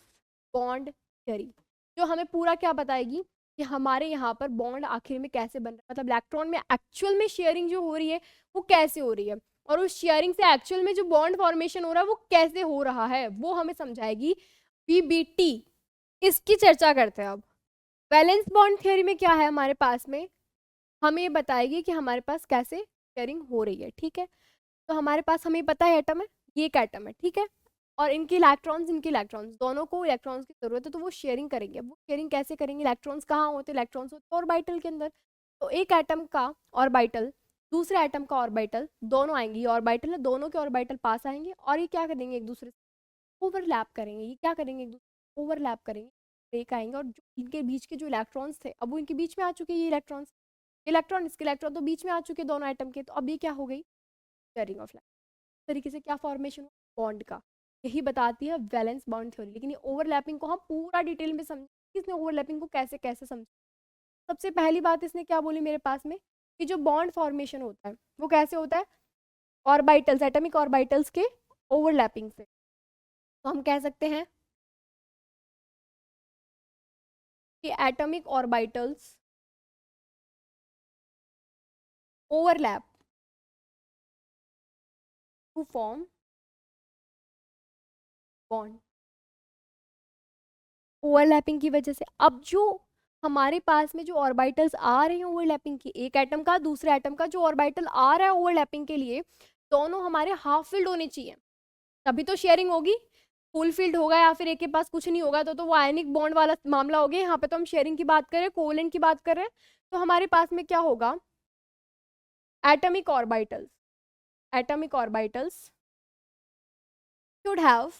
बॉन्ड थ्योरी, जो हमें पूरा क्या बताएगी कि हमारे यहाँ पर बॉन्ड आखिर में कैसे बन रहा है, मतलब इलेक्ट्रॉन में एक्चुअल में शेयरिंग जो हो रही है वो कैसे हो रही है, और उस शेयरिंग से एक्चुअल में जो बॉन्ड फॉर्मेशन हो रहा है वो कैसे हो रहा है, वो हमें समझाएगी VBT, इसकी चर्चा करते हैं अब। वैलेंस बॉन्ड थ्योरी में क्या है हमारे पास में, हमें ये बताएगी कि हमारे पास कैसे शेयरिंग हो रही है, ठीक है। तो हमारे पास हमें पता है एटम है, ये एक एटम है, ठीक है, और इनके इलेक्ट्रॉन्स दोनों को इलेक्ट्रॉन्स की जरूरत है, तो वो शेयरिंग करेंगे। वो शेयरिंग कैसे करेंगे, इलेक्ट्रॉन्स कहाँ होते हैं, इलेक्ट्रॉन्स होते हैं ऑर्बिटल के अंदर। तो एक एटम का ऑर्बिटल दूसरे एटम का ऑर्बिटल दोनों आएंगे, ये ऑर्बिटल है, दोनों के ऑर्बिटल पास आएंगे और ये क्या करेंगे, एक दूसरे से ओवरलैप करेंगे। ये क्या करेंगे, एक दूसरे ओवरलैप करेंगे, ब्रेक आएंगे, और जो इनके बीच के जो इलेक्ट्रॉन्स थे अब वो इनके बीच में आ चुके हैं, ये इलेक्ट्रॉन्स, इलेक्ट्रॉन इसके इलेक्ट्रॉन तो बीच में आ चुके हैं दोनों एटम के। तो अब ये क्या हो गई, शेयरिंग ऑफ तरीके से क्या फॉर्मेशन हो बॉन्ड का, यही बताती है वैलेंस बॉन्ड थ्योरी। लेकिन ये ओवरलैपिंग को हम पूरा डिटेल में समझे, इसने ओवरलैपिंग को कैसे कैसे समझा। सबसे पहली बात इसने क्या बोली मेरे पास में, कि जो बॉन्ड फॉर्मेशन होता है वो कैसे होता है, ऑर्बिटल्स, एटॉमिक ऑर्बिटल्स के ओवरलैपिंग से। तो हम कह सकते हैं कि atomic orbitals overlap to form bond, overlapping की वजह से। अब जो हमारे पास में जो ऑर्बिटल्स आ रहे हैं ओवरलैपिंग की, एक एटम का दूसरे एटम का जो ऑर्बिटल आ रहा है ओवरलैपिंग के लिए, दोनों हमारे हाफ फिल्ड होने चाहिए, तभी तो शेयरिंग होगी। फुल फील्ड होगा या फिर एक के पास कुछ नहीं होगा तो वो आयनिक बॉन्ड वाला मामला हो गया। यहाँ पे तो हम शेयरिंग की बात कर रहे हैं, कोवेलेंट की बात कर रहे हैं। तो हमारे पास में क्या होगा, atomic orbitals, atomic orbitals should have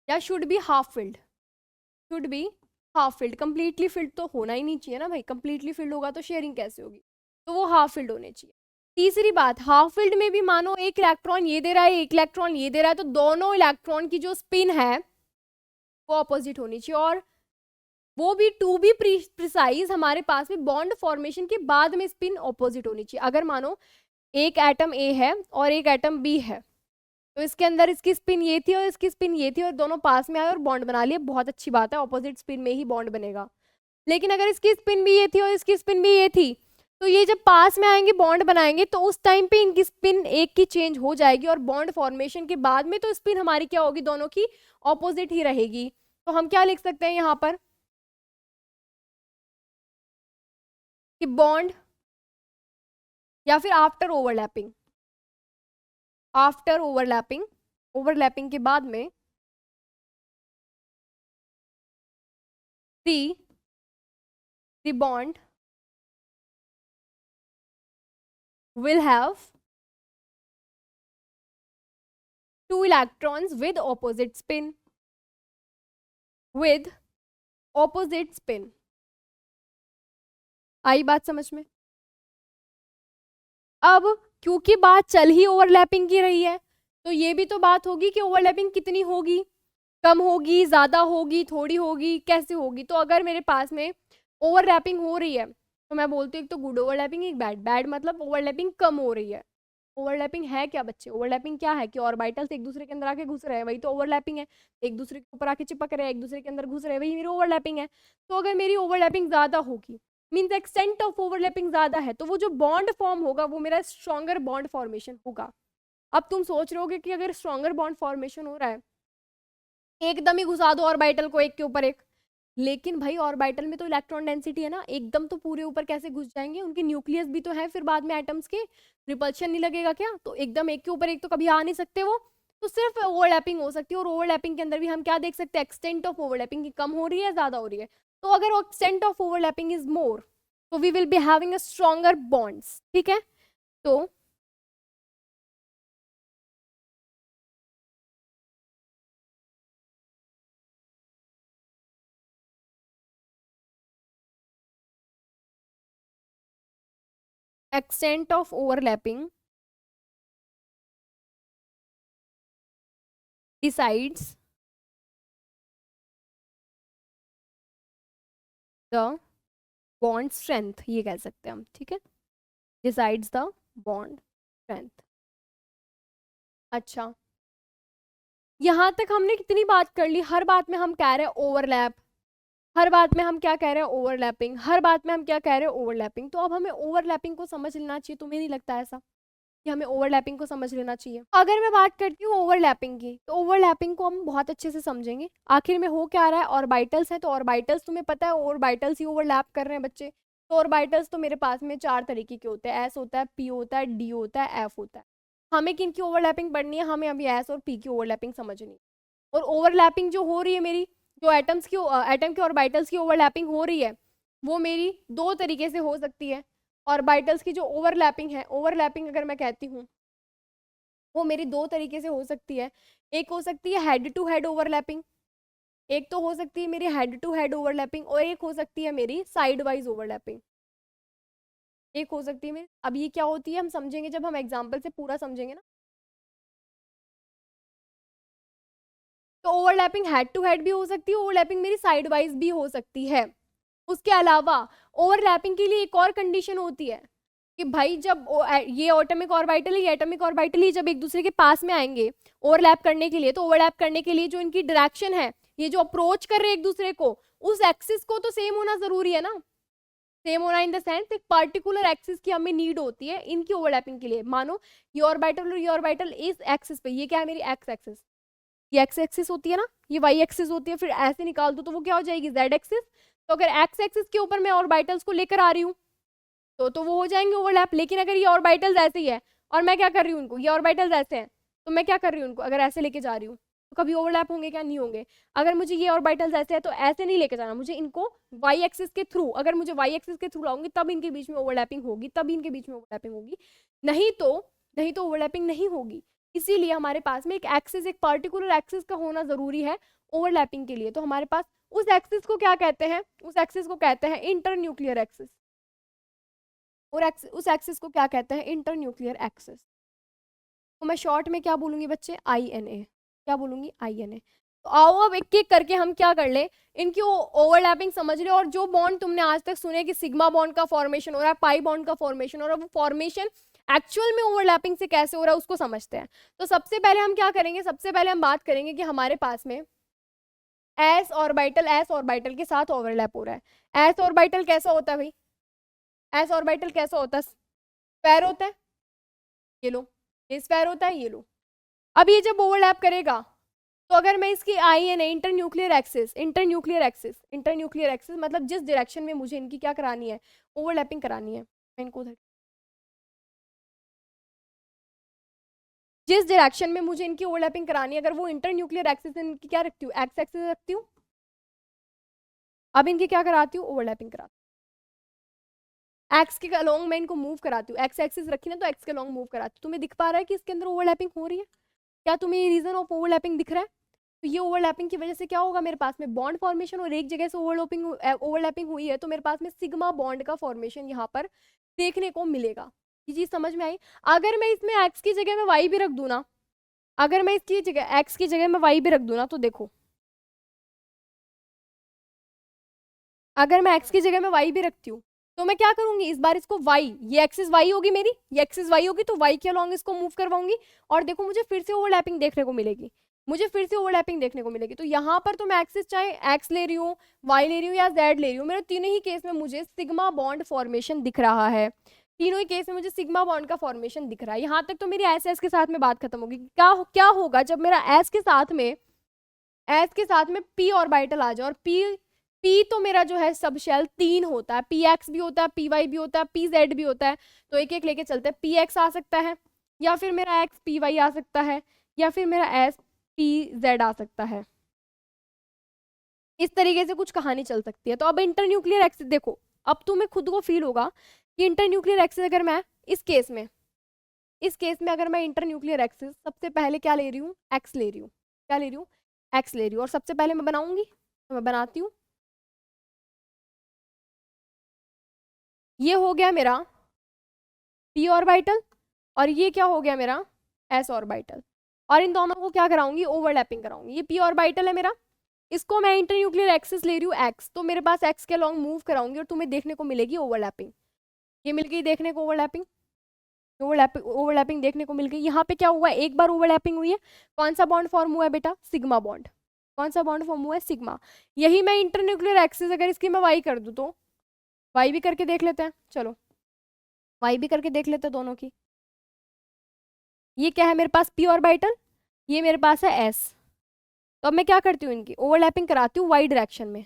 या should be half filled, should be half filled. Completely filled तो होना ही नहीं चाहिए ना भाई, कंप्लीटली फिल्ड होगा तो शेयरिंग कैसे होगी, तो वो हाफ फिल्ड होने चाहिए। तीसरी बात, हाफ फिल्ड में भी मानो एक इलेक्ट्रॉन ये दे रहा है, एक इलेक्ट्रॉन ये दे रहा है, तो दोनों इलेक्ट्रॉन की जो स्पिन है वो अपोजिट होनी चाहिए, और वो भी टू बी प्रिसाइज हमारे पास में बॉन्ड फॉर्मेशन के बाद में स्पिन अपोजिट होनी चाहिए। अगर मानो एक एटम ए है और एक एटम बी है, तो इसके अंदर इसकी स्पिन ये थी और इसकी स्पिन ये थी और दोनों पास में आए और बॉन्ड बना लिए, बहुत अच्छी बात है, ऑपोजिट स्पिन में ही बॉन्ड बनेगा। लेकिन अगर इसकी स्पिन भी ये थी और इसकी स्पिन भी ये थी, तो ये जब पास में आएंगे बॉन्ड बनाएंगे तो उस टाइम पे इनकी स्पिन एक की चेंज हो जाएगी, और बॉन्ड फॉर्मेशन के बाद में तो स्पिन हमारी क्या होगी, दोनों की ऑपोजिट ही रहेगी। तो हम क्या लिख सकते हैं यहाँ पर कि बॉन्ड या फिर after overlapping, after overlapping, overlapping के बाद में the bond will have two electrons with opposite spin, with opposite spin। आई बात समझ में। अब क्योंकि बात चल ही ओवरलैपिंग की रही है, तो ये भी तो बात होगी कि ओवरलैपिंग कितनी होगी, कम होगी, ज्यादा होगी, थोड़ी होगी, कैसे होगी। तो अगर मेरे पास में ओवरलैपिंग हो रही है तो मैं बोलती हूँ एक तो गुड ओवरलैपिंग, एक बैड। बैड मतलब ओवरलैपिंग कम हो रही है। ओवरलैपिंग है क्या बच्चे, ओवरलैपिंग क्या है कि ऑर्बिटल्स एक दूसरे के अंदर आके घुस रहे हैं, वही तो ओवरलैपिंग है। एक दूसरे के ऊपर आके चिपक रहे हैं, एक दूसरे के अंदर घुस रहे हैं, वही मेरी ओवरलैपिंग है। तो अगर मेरी ओवरलैपिंग ज्यादा होगी, मीन्स एक्सटेंट ऑफ ओवरलैपिंग ज्यादा है, तो वो जो बॉन्ड फॉर्म होगा वो मेरा स्ट्रॉन्गर बॉन्ड फॉर्मेशन होगा। अब तुम सोच रहे होगे कि अगर स्ट्रॉन्गर बॉन्ड फॉर्मेशन हो रहा है, एकदम ही घुसा दो ऑर्बिटल को एक के ऊपर एक, लेकिन भाई ऑर्बिटल में तो इलेक्ट्रॉन डेंसिटी है ना, एकदम तो पूरे ऊपर कैसे घुस जाएंगे, उनके न्यूक्लियस भी तो है फिर बाद में एटम्स के, रिपल्शन नहीं लगेगा क्या, तो एकदम एक के ऊपर एक तो कभी आ नहीं सकते वो। तो सिर्फ ओवरलैपिंग हो सकती है, और ओवरलैपिंग के अंदर भी हम क्या देख सकते हैं, एक्सटेंट ऑफ ओवरलैपिंग की कम हो रही है ज्यादा हो रही है। तो अगर extent of overlapping is more, तो we will be having a stronger bonds, ठीक है। तो extent of overlapping decides the bond strength, ये कह सकते हैं हम, ठीक है, decides the bond strength। अच्छा, यहां तक हमने कितनी बात कर ली, हर बात में हम कह रहे हैं ओवरलैप, हर बात में हम क्या कह रहे हैं ओवरलैपिंग, हर बात में हम क्या कह रहे हैं ओवरलैपिंग। तो अब हमें ओवरलैपिंग को समझ लेना चाहिए, तुम्हें नहीं लगता ऐसा। कि हमें ओवरलैपिंग को समझ लेना चाहिए। अगर मैं बात करती हूँ ओवरलैपिंग की, तो ओवरलैपिंग को हम बहुत अच्छे से समझेंगे। आखिर में हो क्या रहा है, ऑर्बिटल्स हैं, तो ऑर्बिटल्स तुम्हें पता है ऑर्बिटल्स ही ओवरलैप कर रहे हैं बच्चे। तो ऑर्बिटल्स तो मेरे पास में 4 तरीके के होते हैं, एस होता है, पी होता है, डी होता है, एफ होता है। हमें किन की ओवरलैपिंग पढ़नी है, हमें अभी एस और पी की ओवरलैपिंग समझनी है। और ओवरलैपिंग जो हो रही है मेरी, जो एटम के ऑर्बिटल्स की ओवरलैपिंग हो रही है, वो मेरी 2 तरीके से हो सकती है। ऑर्बिटल्स की जो ओवरलैपिंग है, ओवरलैपिंग अगर मैं कहती हूँ, वो मेरी 2 तरीके से हो सकती है। एक हो सकती है हेड टू हेड ओवरलैपिंग, एक तो हो सकती है मेरी हेड टू हेड ओवरलैपिंग, और एक हो सकती है मेरी साइड वाइज ओवरलैपिंग। एक हो सकती है मेरी, अब ये क्या होती है हम समझेंगे जब हम एग्जाम्पल से पूरा समझेंगे ना। तो ओवरलैपिंग हेड टू हेड भी हो सकती है, ओवरलैपिंग मेरी साइड वाइज भी हो सकती है। उसके अलावा ओवरलैपिंग के लिए एक और कंडीशन होती है कि भाई जब ये एटॉमिक ऑर्बिटल ही एटॉमिक ऑर्बिटल ही जब एक दूसरे के पास में आएंगे ओवरलैप करने के लिए, तो ओवरलैप करने के लिए जो इनकी डायरेक्शन है, ये जो अप्रोच कर रहे हैं एक दूसरे को, उस एक्सिस को तो सेम होना जरूरी है ना। सेम होना इन द सेंस एक पर्टिकुलर एक्सिस की हमें नीड होती है इनकी ओवरलैपिंग के लिए। मानो ये ऑर्बिटल और ये ऑर्बिटल इस एक्सिस पे, ये क्या है मेरी एक्स एक्सिस, ये एक्स एक्सिस होती है ना, ये वाई एक्सिस होती है, फिर ऐसे निकाल दो तो वो क्या हो जाएगी जेड एक्सिस। तो अगर एक्स एक्सिस के ऊपर मैं ऑर्बिटल्स को लेकर आ रही हूँ तो वो हो जाएंगे ओवरलैप। लेकिन अगर ये ऑर्बिटल्स ऐसे ही है और मैं क्या कर रही हूँ उनको, ये ऑर्बिटल्स ऐसे हैं तो मैं क्या कर रही हूँ उनको, अगर ऐसे लेके जा रही हूँ तो कभी ओवरलैप होंगे क्या, नहीं होंगे। अगर मुझे ये ऑर्बिटल्स ऐसे है तो ऐसे नहीं लेके जाना, मुझे इनको वाई एक्सिस के थ्रू, अगर मुझे वाई एक्सिस के थ्रू लाऊंगी तब इनके बीच में ओवरलैपिंग होगी, तब इनके बीच में ओवरलैपिंग होगी, नहीं तो ओवरलैपिंग नहीं होगी। इसीलिए हमारे पास में एक एक्सिस, एक पर्टिकुलर एक्सिस का होना जरूरी है ओवरलैपिंग के लिए। तो हमारे पास उस एक्सिस को क्या कहते हैं, उस एक्सिस को कहते हैं इंटरन्यूक्लियर एक्सिस। और उस एक्सिस को क्या कहते हैं, इंटरन्यूक्लियर एक्सिस। तो मैं शॉर्ट में क्या बोलूंगी बच्चे, INA। क्या बोलूंगी, INA। तो आओ अब एक एक करके हम क्या कर ले, इनकी ओवरलैपिंग समझ ले। और जो बॉन्ड तुमने आज तक सुने कि सिग्मा बॉन्ड का फॉर्मेशन हो रहा है, पाई बॉन्ड का फॉर्मेशन हो रहा है, वो फॉर्मेशन एक्चुअल में ओवरलैपिंग से कैसे हो रहा है उसको समझते हैं। तो सबसे पहले हम क्या करेंगे, सबसे पहले हम बात करेंगे कि हमारे पास में एस ऑर्बिटल के साथ ओवरलैप हो रहा है। एस ऑर्बिटल कैसा होता है भाई, एस ऑर्बिटल कैसा होता है, स्क्वायर होता है, ये लो, ये स्क्वायर होता है, ये लो। अब ये जब ओवरलैप करेगा तो अगर मैं इसकी INA इंटरन्यूक्लियर एक्सिस मतलब जिस डायरेक्शन में मुझे इनकी क्या करानी है, ओवरलैपिंग करानी है, मैं इनको उधर, जिस डायरेक्शन में मुझे इनकी ओवरलैपिंग करानी है, अगर वो इंटरन्यूक्लियर एक्सिस इनकी क्या रखती हूँ, एक्स एक्सिस रखती हूँ। अब इनकी क्या कराती हूँ, ओवरलैपिंग कराती हूँ। एक्स के अलोंग मैं इनको मूव कराती हूँ, एक्स एक्सिस रखी ना तो एक्स के अलोंग मूव कराती हूँ। तुम्हें दिख पा रहा है कि इसके अंदर ओवरलैपिंग हो रही है, क्या तुम्हें ये रीजन ऑफ ओवरलैपिंग दिख रहा है। तो ये ओवरलैपिंग की वजह से क्या होगा, मेरे पास में बॉन्ड फॉर्मेशन, और एक जगह से ओवरलैपिंग हुई है तो मेरे पास में सिग्मा बॉन्ड का फॉर्मेशन यहाँ पर देखने को मिलेगा। ये चीज समझ में आई। अगर मैं इसमें एक्स की जगह में वाई भी रख दूं ना, अगर मैं इसकी जगह एक्स की जगह में वाई भी रख दूं ना, तो देखो अगर मैं एक्स की जगह में वाई भी रखती हूँ तो मैं क्या करूंगी, इस बार इसको वाई, ये एक्सिस वाई होगी मेरी, ये एक्सिस वाई होगी तो वाई के अलॉन्ग इसको मूव करवाऊंगी और देखो मुझे फिर से ओवरलैपिंग देखने को मिलेगी, मुझे फिर से ओवरलैपिंग देखने को मिलेगी। तो यहाँ पर तो मैं एक्सिस चाहे एक्स ले रही हूँ, वाई ले रही हूँ या जेड ले रही हूँ, मेरे तीनों ही केस में मुझे सिग्मा बॉन्ड फॉर्मेशन दिख रहा है। तीनों ही केस में मुझे सिग्मा बॉन्ड का फॉर्मेशन दिख रहा है। यहाँ तक तो मेरी एस के साथ में बात खत्म होगी। क्या क्या होगा जब मेरा एस के साथ में पी ऑर्बिटल आ जाए, और पी तो मेरा जो है सब शेल 3 होता है, पी एक्स भी होता है, पी वाई भी होता है, पी जेड भी होता है। तो एक एक लेके चलते हैं, पी एक्स आ सकता है, या फिर मेरा एक्स पी वाई आ सकता है, या फिर मेरा एस पी जेड आ सकता है। इस तरीके से कुछ कहानी चल सकती है। तो अब इंटरन्यूक्लियर एक्सिस देखो, अब तुम्हें खुद को फील होगा कि इंटरन्यूक्लियर एक्सिस अगर मैं इस केस में अगर मैं इंटरन्यूक्लियर एक्सिस सबसे पहले क्या ले रही हूँ, एक्स ले रही हूँ, क्या ले रही हूँ, एक्स ले रही हूँ, और सबसे पहले मैं बनाऊंगी, तो मैं बनाती हूँ। ये हो गया मेरा पी ऑर्बिटल, और ये क्या हो गया मेरा एस ऑर्बिटल, और इन दोनों को क्या कराऊंगी, ओवरलैपिंग कराऊंगी। ये पी ऑर्बिटल है मेरा, इसको मैं इंटरन्यूक्लियर एक्सिस ले रही हूँ एक्स, तो मेरे पास एक्स के लॉन्ग मूव कराऊंगी और तुम्हें देखने को मिलेगी ओवरलैपिंग। ये मिल गई देखने को ओवरलैपिंग, ओवरलैपिंग देखने को मिल गई। यहाँ पे क्या हुआ है, एक बार ओवरलैपिंग हुई है, कौन सा बॉन्ड फॉर्म हुआ है बेटा, सिग्मा बॉन्ड। कौन सा बॉन्ड फॉर्म हुआ है, सिग्मा। यही मैं इंटरन्यूक्लियर एक्सिस अगर इसकी मैं वाई कर दूँ तो वाई भी करके देख लेते हैं, चलो वाई भी करके देख लेते हैं दोनों की। ये क्या है मेरे पास p ऑर्बिटल, ये मेरे पास है s। तो अब मैं क्या करती हूँ, इनकी ओवरलैपिंग कराती हूँ y डायरेक्शन में,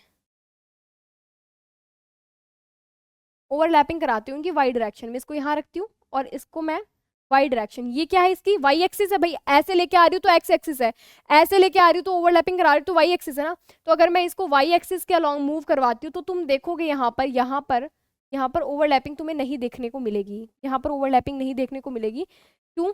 ओवरलैपिंग कराती हूँ इनकी y डायरेक्शन में। इसको यहाँ रखती हूँ और इसको मैं y डायरेक्शन, ये क्या है इसकी y एक्सिस है भाई, ऐसे लेके आ रही हूँ तो x एक्सिस है, ऐसे लेके आ रही हूँ तो ओवरलैपिंग करा रही हूँ तो y एक्सिस है ना। तो अगर मैं इसको y एक्सिस के अलॉन्ग मूव करवाती हूँ तो तुम देखोगे यहाँ पर ओवरलैपिंग तुम्हें नहीं देखने को मिलेगी, यहाँ पर ओवरलैपिंग नहीं देखने को मिलेगी। क्यों?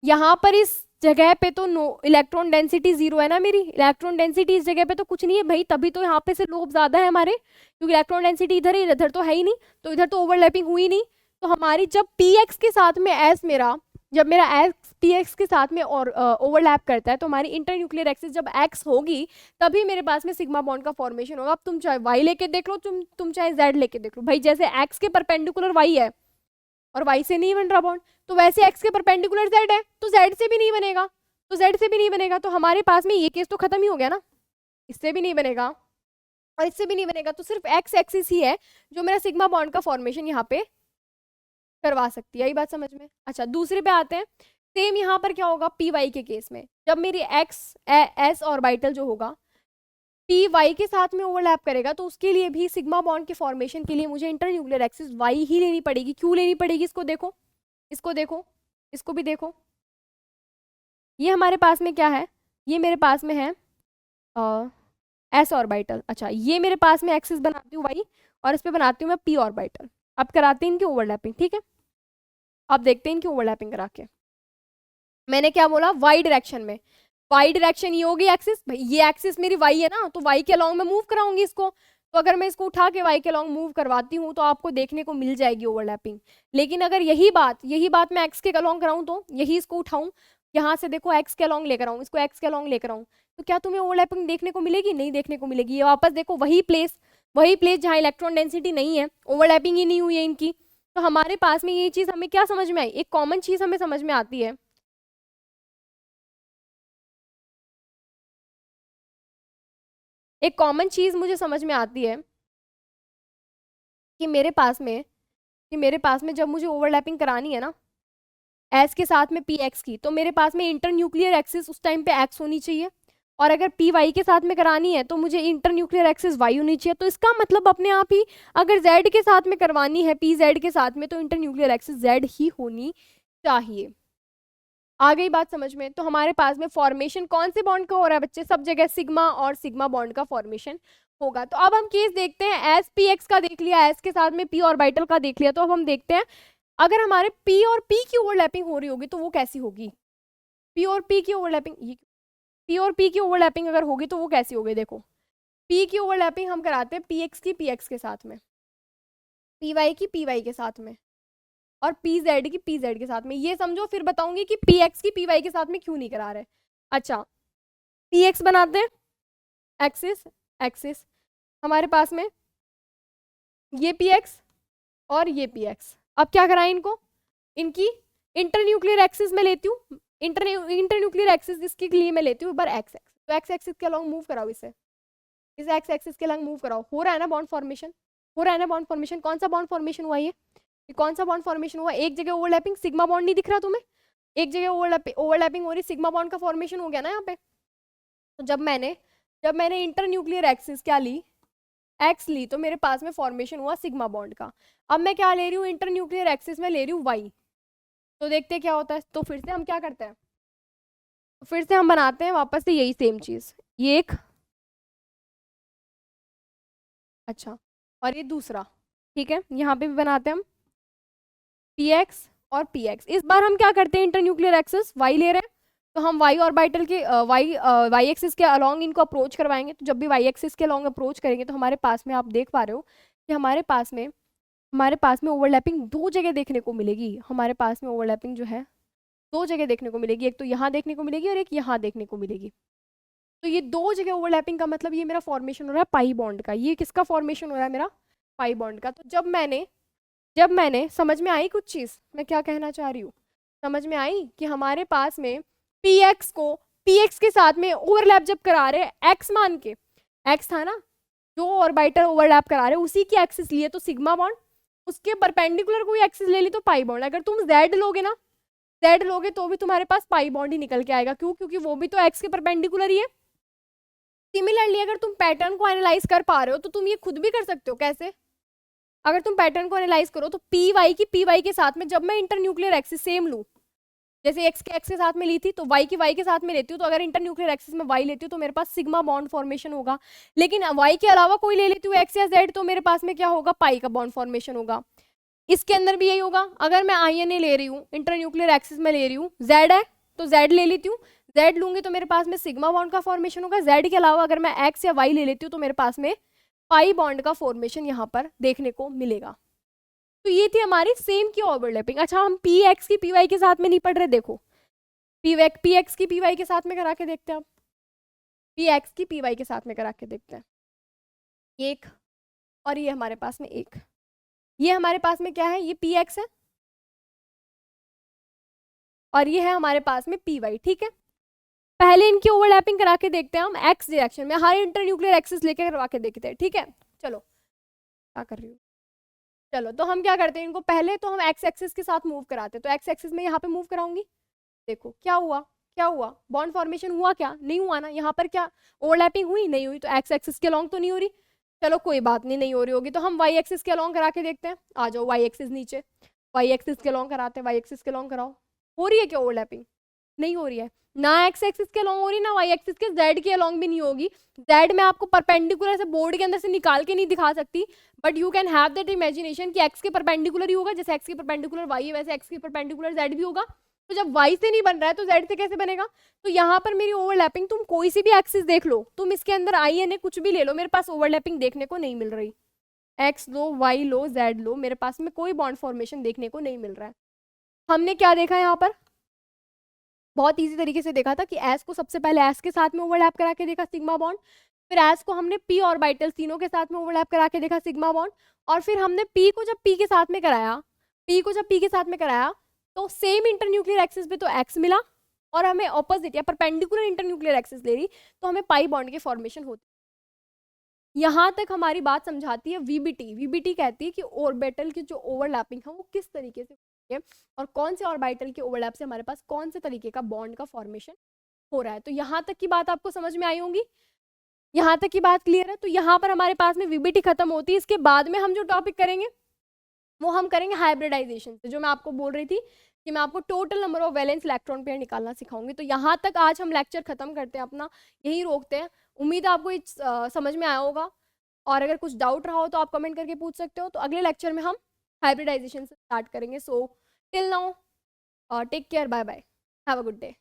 यहाँ पर इस जगह पे तो नो इलेक्ट्रॉन डेंसिटी जीरो है ना मेरी, इलेक्ट्रॉन डेंसिटी इस जगह पे तो कुछ नहीं है भाई, तभी तो यहाँ पे से लोब ज्यादा है हमारे, क्योंकि इलेक्ट्रॉन डेंसिटी इधर है, इधर तो है ही नहीं, तो इधर तो ओवरलैपिंग हुई नहीं। तो हमारी जब पी एक्स के साथ में एस मेरा, जब मेरा एक्स पी एक्स के साथ में और ओवरलैप करता है तो हमारी इंटरन्यूक्लियर एक्सिस जब एक्स होगी तभी मेरे पास में सिग्मा बॉन्ड का फॉर्मेशन होगा। अब तुम चाहे वाई लेके देख लो, तुम चाहे जेड लेके देख लो भाई, जैसे एक्स के परपेंडिकुलर वाई है और y से नहीं बन रहा बॉन्ड, तो वैसे x के परपेंडिकुलर z है तो z से भी नहीं बनेगा, तो z से भी नहीं बनेगा, तो हमारे पास में ये केस तो खत्म ही हो गया ना, इससे भी नहीं बनेगा और इससे भी नहीं बनेगा, तो सिर्फ x एक्सिस ही है जो मेरा सिग्मा बॉन्ड का फॉर्मेशन यहाँ पे करवा सकती है। यही बात समझ में? अच्छा, दूसरे पे आते हैं। सेम यहाँ पर क्या होगा पी वाई के केस में, जब मेरी एस ऑर्बिटल जो होगा पी वाई के साथ में ओवरलैप करेगा तो उसके लिए भी सिग्मा बॉन्ड के फॉर्मेशन के लिए मुझे इंटरन्यूक्लियर एक्सिस वाई ही लेनी पड़ेगी। क्यों लेनी पड़ेगी? इसको देखो, इसको देखो, इसको भी देखो, ये हमारे पास में क्या है, ये मेरे पास में है एस ऑर्बिटल। अच्छा, ये मेरे पास में एक्सिस बनाती हूँ वाई और इस पे बनाती हूँ मैं पी ऑर्बिटल। अब कराते हैं इनकी ओवरलैपिंग, ठीक है? अब देखते हैं इनकी ओवरलैपिंग करा के। मैंने क्या बोला? वाई डायरेक्शन में, वाई डायरेक्शन ये होगी एक्सिस, भाई ये एक्सिस मेरी वाई है ना, तो वाई के अलॉन्ग मैं मूव कराऊंगी इसको। तो अगर मैं इसको उठा के वाई के अलॉन्ग मूव करवाती हूँ तो आपको देखने को मिल जाएगी ओवरलैपिंग। लेकिन अगर यही बात मैं एक्स के अलॉन्ग कराऊँ, तो यही इसको उठाऊं यहाँ से, देखो एक्स के अलॉन्ग लेकर आऊँ, इसको एक्स के अलॉन्ग लेकर आऊँ, तो क्या तुम्हें ओवरलैपिंग देखने को मिलेगी? नहीं देखने को मिलेगी। ये वापस देखो वही प्लेस जहाँ इलेक्ट्रॉन डेंसिटी नहीं है, ओवरलैपिंग ही नहीं हुई है इनकी। तो हमारे पास में ये चीज हमें क्या समझ में आई? एक कॉमन चीज हमें समझ में आती है, एक कॉमन चीज मुझे समझ में आती है कि मेरे पास में जब मुझे ओवरलैपिंग करानी है ना एस के साथ में पी एक्स की, तो मेरे पास में इंटरन्यूक्लियर एक्सिस उस टाइम पे एक्स होनी चाहिए, और अगर पी वाई के साथ में करानी है तो मुझे इंटरन्यूक्लियर एक्सिस वाई होनी चाहिए। तो इसका मतलब अपने आप ही अगर जेड के साथ में करवानी है पी जेड के साथ में, तो इंटरन्यूक्लियर एक्सिस जेड ही होनी चाहिए। आ गई बात समझ में? तो हमारे पास में फॉर्मेशन कौन से बॉन्ड का हो रहा है बच्चे? सब जगह सिग्मा और सिग्मा बॉन्ड का फॉर्मेशन होगा। तो अब हम केस देखते हैं, एस पी एक्स का देख लिया, एस के साथ में पी ऑर्बिटल का देख लिया, तो अब हम देखते हैं अगर हमारे पी और पी की ओवरलैपिंग हो रही होगी तो वो कैसी होगी। पी और पी की ओवरलैपिंग, ये पी और पी की ओवरलैपिंग अगर होगी तो वो कैसी होगी? देखो, पी की ओवरलैपिंग हम कराते हैं पी एक्स की पी एक्स के साथ में, पी वाई की पी वाई के साथ में, और पी जेड की पी जेड के साथ में। ये समझो, फिर बताऊंगी कि पी एक्स की पी वाई के साथ में क्यों नहीं करा रहे। अच्छा, पी एक्स बनाते हैं, एक्सिस एक्सिस हमारे पास में ये पी एक्स और ये पी एक्स। अब क्या कराएं इनको? इनकी इंटरन्यूक्लियर एक्सिस में लेती हूँ, इंटरन्यूक्लियर एक्सिस इसके लिए मैं लेती हूँ एक बार एक्स एक्सिस, तो एक्स एक्सिस के अलॉन्ग मूव कराओ इसे, इस एक्स एक्सिस के अलॉन्ग मूव कराओ। हो रहा है ना बॉन्ड फॉर्मेशन? हो रहा है ना बॉन्ड फॉर्मेशन? कौन सा बॉन्ड फॉर्मेशन हुआ? ये कौन सा बॉन्ड फॉर्मेशन हुआ? एक जगह ओवरलैपिंग, सिग्मा बॉन्ड नहीं दिख रहा तुम्हें? एक जगह ओवरलैपिंग हो रही, सिग्मा बॉन्ड का फॉर्मेशन हो गया ना यहाँ पे। तो जब मैंने इंटरन्यूक्लियर एक्सिस क्या ली, एक्स ली, तो मेरे पास में फॉर्मेशन हुआ सिग्मा बॉन्ड का। अब मैं क्या ले रही हूँ? इंटरन्यूक्लियर एक्सिस में ले रही हूँ वाई। तो देखते हैं क्या होता है। तो फिर से हम क्या करते हैं, फिर से हम बनाते हैं वापस से यही सेम चीज, ये एक, अच्छा, और ये दूसरा, ठीक है? यहाँ पे भी बनाते हैं हम पी एक्स और पी एक्स। इस बार हम क्या करते हैं, इंटरन्यूक्लियर एक्सिस वाई ले रहे हैं, तो हम वाई ऑर्बिटल के वाई एक्सिस के अलॉन्ग इनको अप्रोच करवाएंगे। तो जब भी वाई एक्सिस के अलॉन्ग अप्रोच करेंगे तो हमारे पास में, आप देख पा रहे हो कि हमारे पास में ओवरलैपिंग दो जगह देखने को मिलेगी। हमारे पास में ओवरलैपिंग जो है दो जगह देखने को मिलेगी, एक तो यहाँ देखने को मिलेगी और एक यहाँ देखने को मिलेगी। तो ये दो जगह ओवरलैपिंग का मतलब ये मेरा फॉर्मेशन हो रहा है पाई बॉन्ड का। ये किसका फॉर्मेशन हो रहा है? मेरा पाई बॉन्ड का। तो जब मैंने समझ में आई कुछ चीज, मैं क्या कहना चाह रही हूँ, समझ में आई कि हमारे पास में पी एक्स को पी एक्स के साथ में ओवरलैप जब करा रहे, एक्स मान के, एक्स था ना जो ऑर्बिटल ओवरलैप करा रहे, उसी की एक्सिस लिए तो सिग्मा बॉन्ड, उसके परपेंडिकुलर कोई एक्सिस ले ली तो पाई बॉन्ड। अगर तुम जेड लोगे ना, जेड लोगे तो भी तुम्हारे पास पाई बॉन्ड ही निकल के आएगा। क्यों? क्योंकि वो भी तो एक्स के परपेंडिकुलर ही है। सिमिलरली अगर तुम पैटर्न को एनालाइज कर पा रहे हो तो तुम ये खुद भी कर सकते हो। कैसे? अगर तुम पैटर्न को एनालाइज करो तो पी वाई के साथ में जब मैं इंटरन्यूक्लियर एक्सिस सेम लूं, जैसे एक्स के साथ में ली थी तो वाई के साथ में लेती हूँ, तो अगर इंटरन्यूक्लियर एक्सिस में वाई लेती हूँ तो मेरे पास सिग्मा बॉन्ड फॉर्मेशन होगा। लेकिन वाई के अलावा कोई ले लेती हूँ एक्स या जेड तो मेरे पास में क्या होगा? पाई का बॉन्ड फॉर्मेशन होगा। इसके अंदर भी यही होगा। अगर मैं INA ले रही हूँ, इंटरन्यूक्लियर एक्सिस में ले रही हूँ, जेड है तो जेड ले लेती हूँ, जेड लूंगी तो मेरे पास में सिग्मा बॉन्ड का फॉर्मेशन होगा। जेड के अलावा अगर मैं एक्स या वाई ले लेती हूँ तो मेरे पास में पाई बॉन्ड का फॉर्मेशन यहाँ पर देखने को मिलेगा। तो ये थी हमारी सेम की ओवरलैपिंग। अच्छा, हम पी एक्स की पी वाई के साथ में नहीं पढ़ रहे, देखो पी एक्स की पी वाई के साथ में करा के देखते हैं। अब पी एक्स की पी वाई के साथ में करा के देखते हैं। एक और ये हमारे पास में एक, ये हमारे पास में क्या है? ये पी एक्स है और ये है हमारे पास में पी वाई। ठीक है, पहले इनकी ओवरलैपिंग करा के देखते हैं हम एक्स डायरेक्शन में। हर इंटरन्यूक्लियर एक्सिस लेके करवा के देखते हैं। ठीक है, चलो क्या कर रही हूँ। चलो तो हम क्या करते हैं, इनको पहले तो हम एक्स एक्सिस के साथ मूव कराते हैं। तो एक्स एक्सिस में यहाँ पे मूव कराऊंगी। देखो क्या हुआ, क्या हुआ? बॉन्ड फॉर्मेशन हुआ क्या? नहीं हुआ ना। यहाँ पर क्या ओवरलैपिंग हुई? नहीं हुई। तो एक्स एक्सिस के अलॉन्ग तो नहीं हो रही। चलो कोई बात नहीं, नहीं हो रही होगी तो हम वाई एक्सिस के अलॉन्ग करा के देखते हैं। आ जाओ वाई एक्सिस नीचे, वाई एक्सिस के अलॉन्ग कराते हैं। वाई एक्सिस के अलॉन्ग कराओ। हो रही है क्या ओवरलैपिंग? नहीं हो रही है ना। एक्स एक्सिस के अलॉन्ग हो रही ना वाई एक्सिस के जेड के अलॉन्ग भी नहीं होगी। जेड मैं आपको परपेंडिकुलर से बोर्ड के अंदर से निकाल के नहीं दिखा सकती, but you can have that imagination कि एक्स के परपेंडिकुलर ही होगा। जैसे एक्स के परपेंडिकुलर वाई है वैसे एक्स के परपेंडिकुलर जेड भी होगा। तो जब वाई से नहीं बन रहा है तो जेड से कैसे बनेगा? तो यहाँ पर मेरी ओवरलैपिंग, तुम कोई सी भी एक्सिस देख लो, तुम इसके अंदर INA कुछ भी ले लो, मेरे पास ओवरलैपिंग देखने को नहीं मिल रही। एक्स लो, वाई लो, जेड लो, मेरे पास में कोई बॉन्ड फॉर्मेशन देखने को नहीं मिल रहा है। हमने क्या देखा यहाँ पर? बहुत इजी तरीके से देखा था कि एस को सबसे पहले एस के साथ में ओवरलैप करा के देखा, सिग्मा बॉन्ड। फिर एस को हमने पी ऑर्बिटल तीनों के साथ में ओवरलैप करा के देखा, सिग्मा बॉन्ड। और फिर हमने पी को जब पी के साथ में कराया, पी को जब पी के साथ में कराया तो सेम इंटरन्यूक्लियर एक्सिस पे तो एक्स मिला, और हमें ऑपोजिट या परपेंडिकुलर इंटरन्यूक्लियर एक्सिस ले रही तो हमें पाई बॉन्ड के फॉर्मेशन होती। यहाँ तक हमारी बात समझाती है वीबीटी। वीबीटी कहती है कि ऑर्बिटल की जो ओवरलैपिंग है वो किस तरीके से होती है और कौन से ऑर्बिटल के ओवरलैप से हमारे पास कौन से तरीके का बॉन्ड का फॉर्मेशन हो रहा है। तो यहाँ तक की बात आपको समझ में आई होगी, यहाँ तक की बात क्लियर है। तो यहाँ पर हमारे पास में वीबीटी खत्म होती है। इसके बाद में हम जो टॉपिक करेंगे वो हम करेंगे हाइब्रिडाइजेशन से, जो मैं आपको बोल रही थी कि मैं आपको total number of valence electron pair निकालना सिखाऊंगी। तो यहाँ तक आज हम लेक्चर खत्म करते हैं अपना, यही रोकते हैं। उम्मीद है आपको समझ में आया होगा, और अगर कुछ डाउट रहा हो तो आप कमेंट करके पूछ सकते हो। तो अगले लेक्चर में हम हाइब्रिडाइजेशन से स्टार्ट करेंगे। So till now take care, bye bye, have a good day.